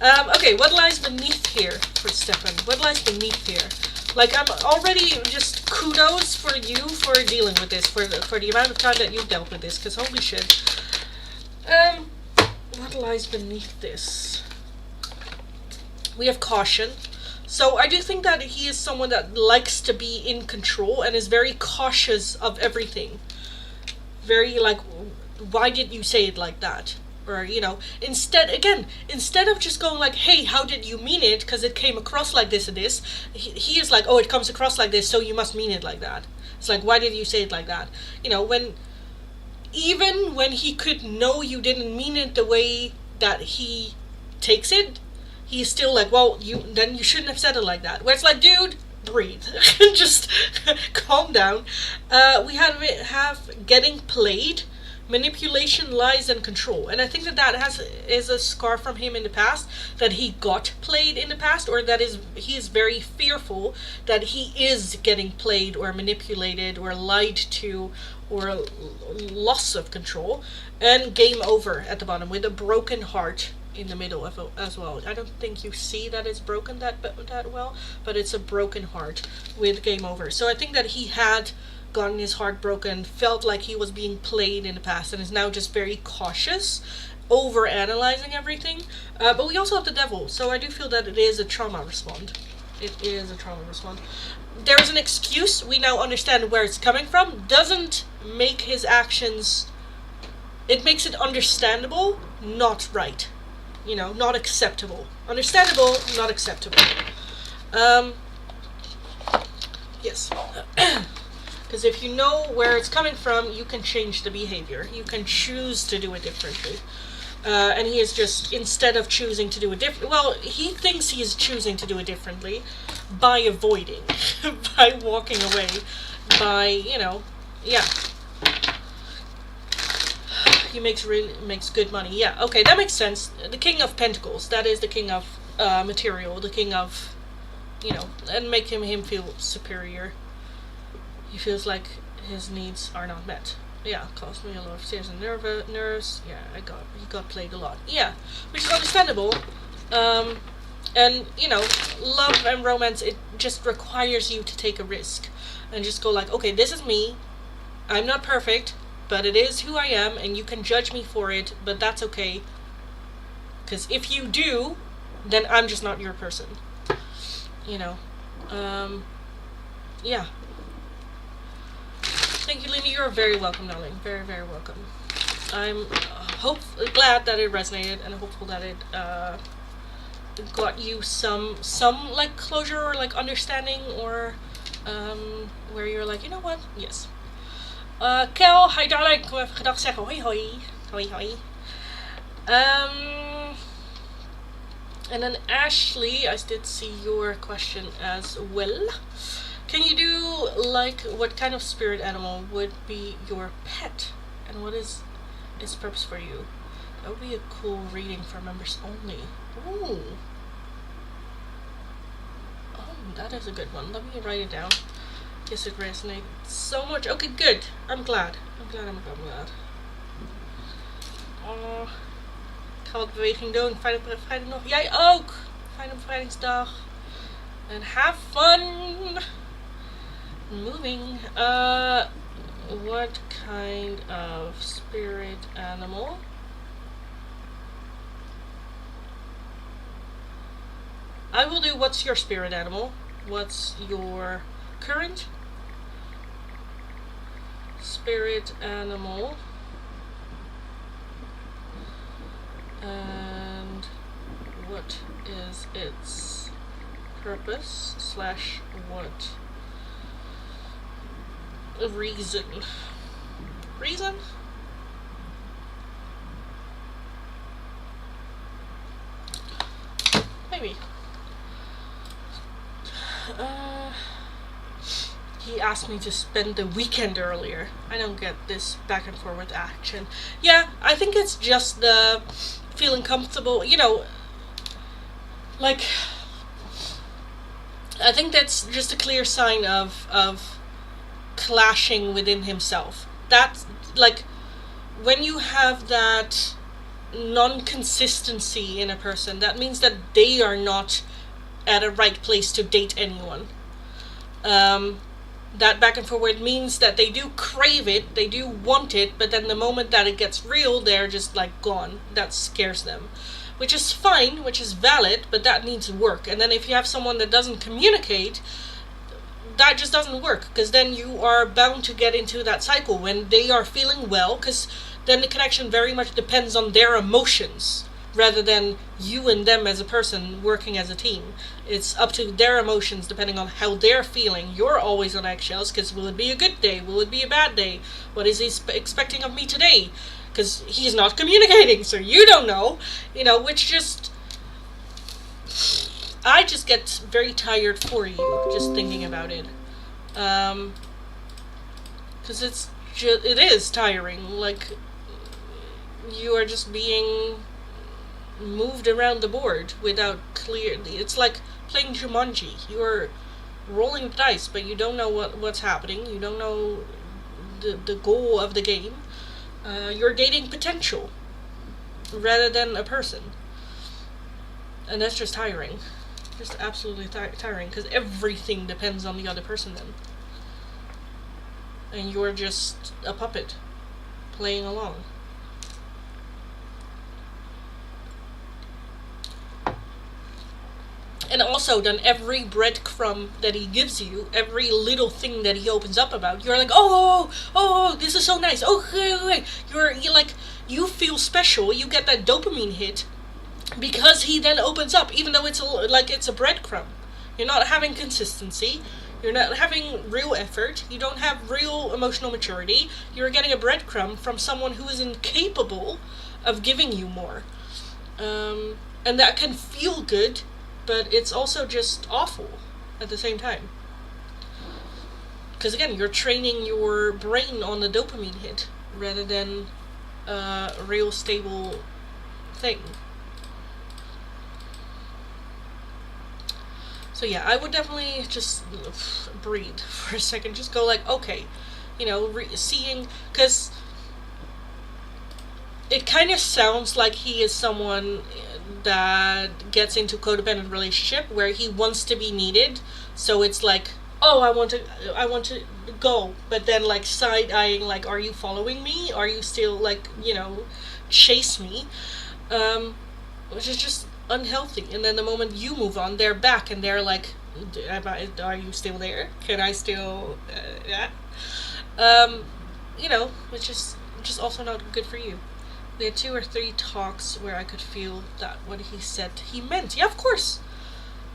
Okay, what lies beneath here for Stefan? What lies beneath here? Like, I'm already just kudos for you for dealing with this, for the amount of time that you've dealt with this, because holy shit. What lies beneath this? We have caution. So I do think that he is someone that likes to be in control and is very cautious of everything. Very like, why did you say it like that? Or, you know, instead of just going like, hey, how did you mean it? Because it came across like this and this. He is like, oh, it comes across like this, so you must mean it like that. It's like, why did you say it like that? You know, when even when he could know you didn't mean it the way that he takes it, he's still like, well, you shouldn't have said it like that. Where it's like, dude, breathe. Just calm down. We have getting played, manipulation, lies, and control. And I think that is a scar from him in the past, that he got played in the past, or he is very fearful that he is getting played or manipulated or lied to, or loss of control. And game over at the bottom with a broken heart in the middle as well. I don't think you see that it's broken that well, but it's a broken heart with game over. So I think that he had gotten his heart broken, felt like he was being played in the past, and is now just very cautious, over analyzing everything. But we also have the devil, so I do feel that it is a trauma response. It is a trauma response. There's an excuse. We now understand where it's coming from. Doesn't make his actions. It makes it understandable, not right. Not acceptable. Understandable, not acceptable. Yes. Because if you know where it's coming from, you can change the behavior. You can choose to do it differently. And he is just, instead of choosing to do it differently, well, he thinks he is choosing to do it differently by avoiding, by walking away, by, yeah. He makes good money. Yeah, okay, that makes sense. The King of Pentacles, that is the King of material, the King of, and make him feel superior. He feels like his needs are not met. Yeah, caused me a lot of tears and nerves. Yeah, he got played a lot. Yeah, which is understandable. And love and romance, it just requires you to take a risk and just go like, okay, this is me. I'm not perfect, but it is who I am, and you can judge me for it, but that's okay. Because if you do, then I'm just not your person. Yeah. Thank you, Lena. You're very welcome, darling. Very, very welcome. I'm glad that it resonated, and hopeful that it got you some like closure or like understanding, or where you're like, you know what? Yes. Kel, hi darling. Kom even gedag zeggen. Hoi, hoi. Hoi, hoi. And then Ashley, I did see your question as well. Can you do, like, what kind of spirit animal would be your pet? And what is its purpose for you? That would be a cool reading for members only. Ooh. Oh, that is a good one. Let me write it down. Yes, it resonates so much. Okay, good. I'm glad. I'm glad. Ik ga wat beweging doen. Fijne vrijdag nog. Jij ook. Fijne bevrijdingsdag. And have fun. Moving. What kind of spirit animal? I will do what's your spirit animal? What's your current spirit animal? And what is its purpose / what reason? Reason? Maybe. He asked me to spend the weekend earlier. I don't get this back and forth action. Yeah, I think it's just the feeling comfortable, like, I think that's just a clear sign of clashing within himself. That's like, when you have that non-consistency in a person, that means that they are not at a right place to date anyone. That back and forward means that they do crave it, they do want it, but then the moment that it gets real, they're just like gone. That scares them. Which is fine, which is valid, but that needs work. And then if you have someone that doesn't communicate, that just doesn't work, because then you are bound to get into that cycle when they are feeling well, because then the connection very much depends on their emotions rather than you and them as a person working as a team. It's up to their emotions depending on how they're feeling. You're always on eggshells because will it be a good day? Will it be a bad day? What is he expecting of me today? Because he's not communicating, so you don't know. Which just... I just get very tired for you just thinking about it. Because it is tiring. Like, you are just being moved around the board without clearly. It's like playing Jumanji. You're rolling the dice, but you don't know what's happening. You don't know the goal of the game. You're dating potential rather than a person, and that's just tiring. Just absolutely tiring, because everything depends on the other person then, and you're just a puppet playing along. And also, then every breadcrumb that he gives you, every little thing that he opens up about, you're like, oh, this is so nice. Okay. You're like, you feel special. You get that dopamine hit because he then opens up, even though it's a breadcrumb. You're not having consistency. You're not having real effort. You don't have real emotional maturity. You're getting a breadcrumb from someone who is incapable of giving you more. And that can feel good, but it's also just awful at the same time. Because again, you're training your brain on the dopamine hit rather than a real stable thing. So yeah, I would definitely just breathe for a second. Just go like, okay, seeing, because it kind of sounds like he is someone that gets into codependent relationship where he wants to be needed. So it's like, oh, I want to go, but then like side-eyeing, like, are you following me? Are you still like, chase me? Which is just unhealthy. And then the moment you move on, they're back and they're like, are you still there? Can I still which is just also not good for you. We had 2 or 3 talks where I could feel that what he said he meant. Yeah, of course.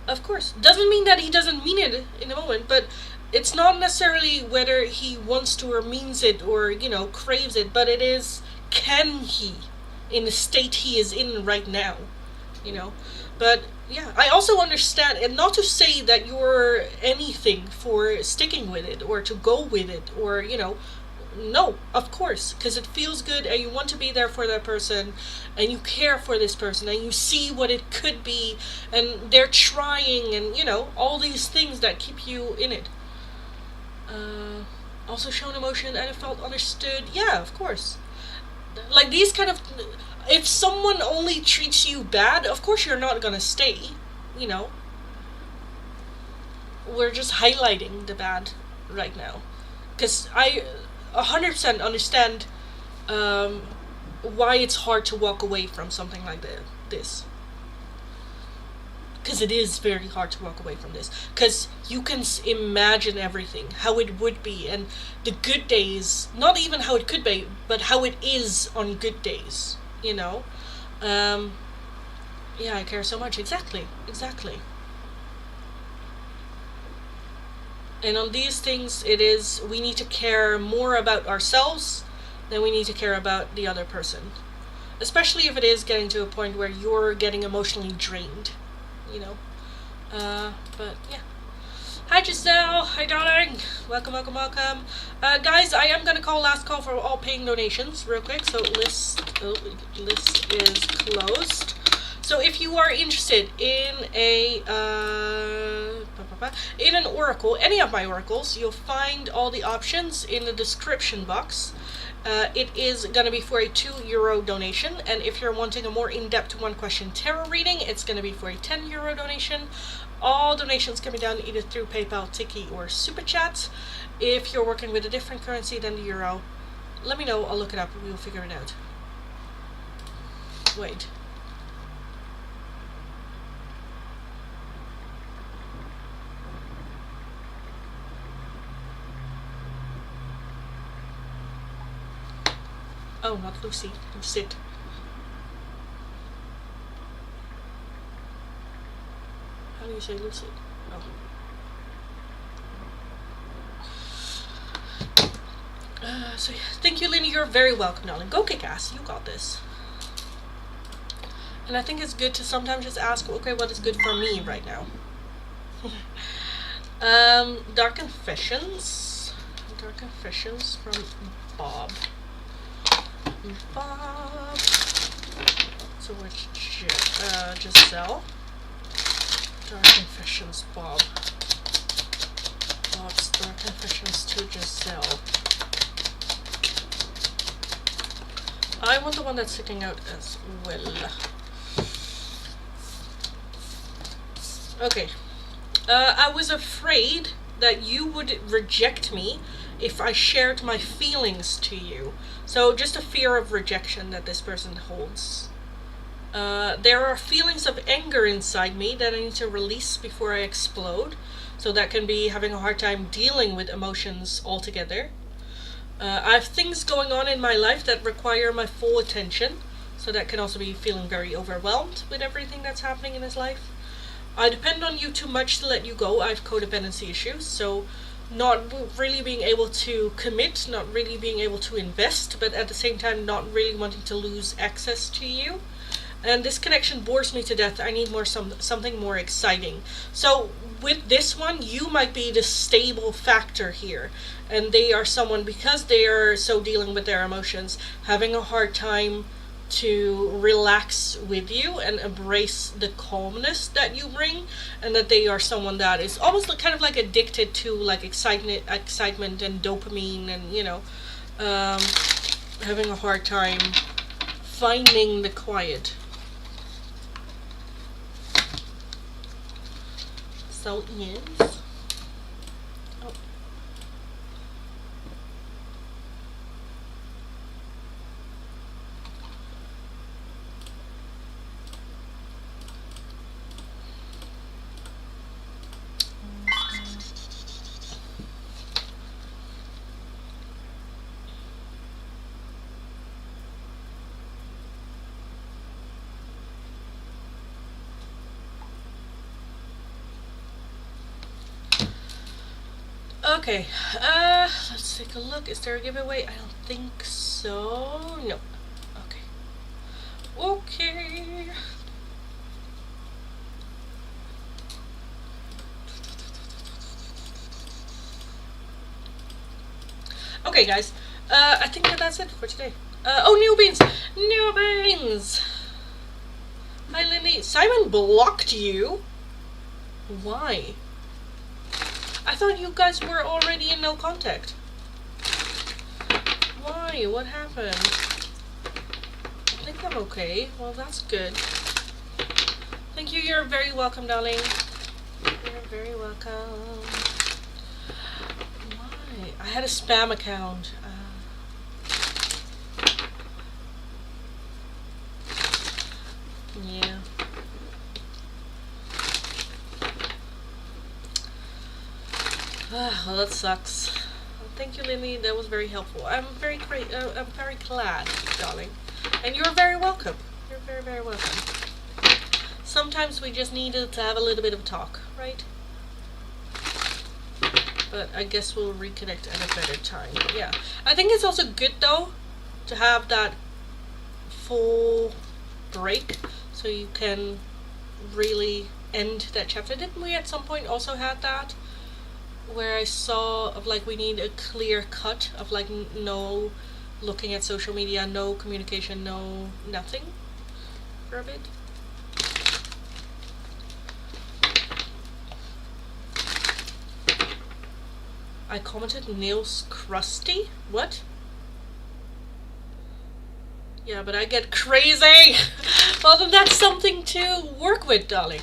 Doesn't mean that he doesn't mean it in the moment, but it's not necessarily whether he wants to or means it or, craves it, but it is, can he, in the state he is in right now, But, yeah, I also understand, and not to say that you're anything for sticking with it or to go with it or, no, of course, because it feels good and you want to be there for that person and you care for this person and you see what it could be and they're trying and, all these things that keep you in it. Also shown emotion and it felt understood. Yeah, of course. Like these kind of... If someone only treats you bad, of course you're not gonna stay, We're just highlighting the bad right now. Because I 100% understand why it's hard to walk away from something like this. Because it is very hard to walk away from this. Because you can imagine everything, how it would be, and the good days, not even how it could be, but how it is on good days, Yeah, I care so much. Exactly. And on these things, we need to care more about ourselves than we need to care about the other person. Especially if it is getting to a point where you're getting emotionally drained, But, yeah. Hi, Giselle. Hi, darling. Welcome. Guys, I am going to call last call for all paying donations real quick. So, list is closed. So if you are interested in an oracle, any of my oracles, you'll find all the options in the description box. It is going to be for a €2 donation, and if you're wanting a more in-depth one-question tarot reading, it's going to be for a €10 donation. All donations can be done either through PayPal, Tiki, or Super Chat. If you're working with a different currency than the euro, let me know. I'll look it up. We'll figure it out. Wait. Oh, not Lucy. Lucid. you say lucid? So yeah, thank you, Linny. You're very welcome, darling. Go kick ass. You got this. And I think it's good to sometimes just ask, okay, what is good for me right now? Dark Confessions. Dark Confessions from Bob. Bob. So which Giselle. Dark Confessions, Bob. Bob's Dark Confessions to Giselle. I want the one that's sticking out as well. Okay. I was afraid that you would reject me if I shared my feelings to you. So just a fear of rejection that this person holds. There are feelings of anger inside me that I need to release before I explode. So that can be having a hard time dealing with emotions altogether. I have things going on in my life that require my full attention. So that can also be feeling very overwhelmed with everything that's happening in his life. I depend on you too much to let you go. I have codependency issues, so not really being able to commit, not really being able to invest, but at the same time not really wanting to lose access to you. And this connection bores me to death. I need something more exciting. So with this one, you might be the stable factor here. And they are someone, because they are so dealing with their emotions, having a hard time to relax with you and embrace the calmness that you bring, and that they are someone that is almost kind of like addicted to like excitement and dopamine, and having a hard time finding the quiet. So yes. Oh. Okay, let's take a look. Is there a giveaway? I don't think so. No. Okay. Okay. Okay, guys. I think that's it for today. Oh, new beans! New beans! Hi, Lindy. Simon blocked you? Why? I thought you guys were already in no contact. Why? What happened? I think I'm okay. Well, that's good. Thank you. You're very welcome, darling. You're very welcome. Why? I had a spam account. Yeah. Well, that sucks. Well, thank you, Lily. That was very helpful. I'm very glad, darling. And you're very welcome. You're very, very welcome. Sometimes we just needed to have a little bit of a talk, right? But I guess we'll reconnect at a better time. Yeah. I think it's also good, though, to have that full break so you can really end that chapter. Didn't we at some point also have that? Where I saw of like we need a clear cut of like no looking at social media, no communication, no nothing for a bit. I commented nails crusty? What? Yeah, but I get crazy! Well, then that's something to work with, darling.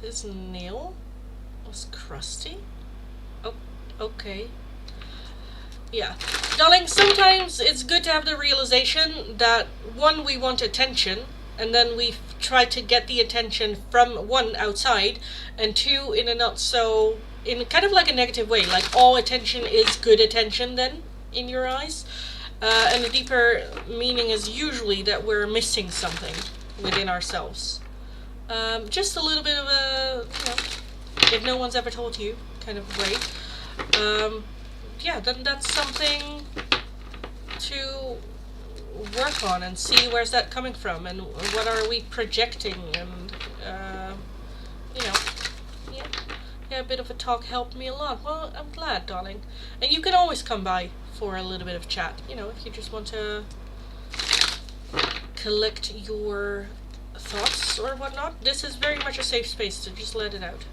His nail was crusty? Oh, okay. Yeah. Darling, sometimes it's good to have the realization that, one, we want attention, and then we try to get the attention from, one, outside, and two, in kind of like a negative way, like all attention is good attention then, in your eyes. And the deeper meaning is usually that we're missing something within ourselves. Just a little bit of a, if no one's ever told you, kind of way. Yeah, then that's something to work on and see where's that coming from and what are we projecting and, yeah. Yeah, a bit of a talk helped me a lot. Well, I'm glad, darling. And you can always come by for a little bit of chat, if you just want to collect your thoughts or whatnot. This is very much a safe space, so just let it out.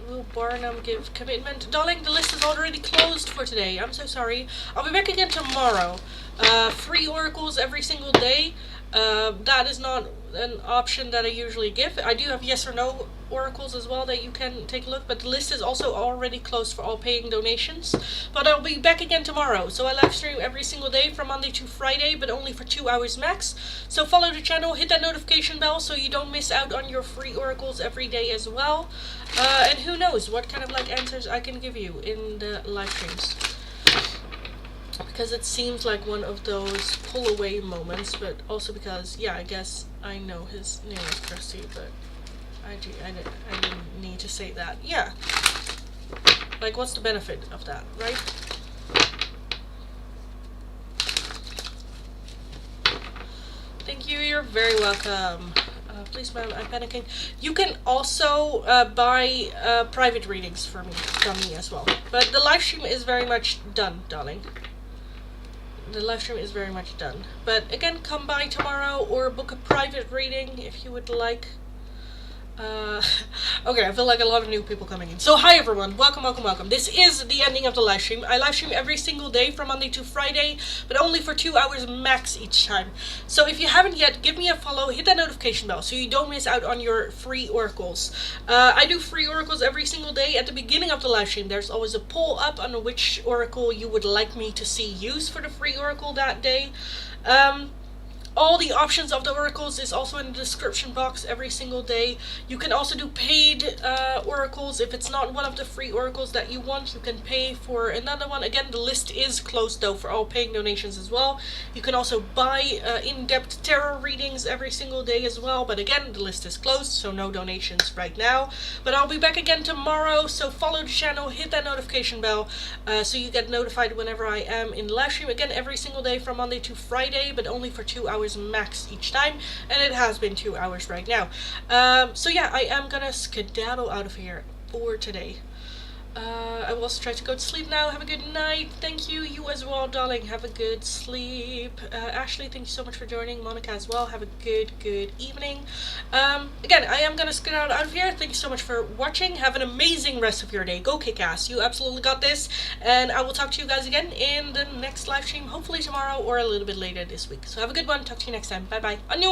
Will Barnum give commitment? Darling, the list is already closed for today. I'm so sorry. I'll be back again tomorrow. Free oracles every single day. That is not an option that I usually give. I do have yes or no oracles as well that you can take a look, but the list is also already closed for all paying donations. But I'll be back again tomorrow. So I live stream every single day from Monday to Friday, but only for 2 hours max. So follow the channel, hit that notification bell so you don't miss out on your free oracles every day as well. And who knows what kind of answers I can give you in the live streams. Because it seems like one of those pull away moments, but also because, yeah, I guess I know his name is Christy, but I didn't need to say that. Yeah. What's the benefit of that, right? Thank you, you're very welcome. Please, ma'am, I'm panicking. You can also buy private readings from me as well. But the live stream is very much done, darling. The live stream is very much done. But again, come by tomorrow or book a private reading if you would like. Okay, I feel like a lot of new people coming in. So hi everyone, welcome, welcome, welcome. This is the ending of the live stream. I live stream every single day from Monday to Friday, but only for 2 hours max each time. So if you haven't yet, give me a follow, hit that notification bell so you don't miss out on your free oracles. I do free oracles every single day. At the beginning of the live stream, there's always a poll up on which oracle you would like me to see used for the free oracle that day. All the options of the oracles is also in the description box every single day. You can also do paid oracles. If it's not one of the free oracles that you want, you can pay for another one. Again, the list is closed though for all paying donations as well. You can also buy in-depth tarot readings every single day as well. But again, the list is closed, so no donations right now. But I'll be back again tomorrow, so follow the channel, hit that notification bell so you get notified whenever I am in live stream. Again, every single day from Monday to Friday, but only for 2 hours max each time, and it has been 2 hours right now. So yeah, I am gonna skedaddle out of here for today. I will also try to go to sleep now. Have a good night. Thank you. You as well, darling. Have a good sleep. Ashley, thank you so much for joining. Monica as well. Have a good evening. Again, I am gonna skedaddle out of here. Thank you so much for watching. Have an amazing rest of your day. Go kick ass. You absolutely got this. And I will talk to you guys again in the next live stream, hopefully tomorrow or a little bit later this week. So have a good one. Talk to you next time. Bye bye. Annyeong.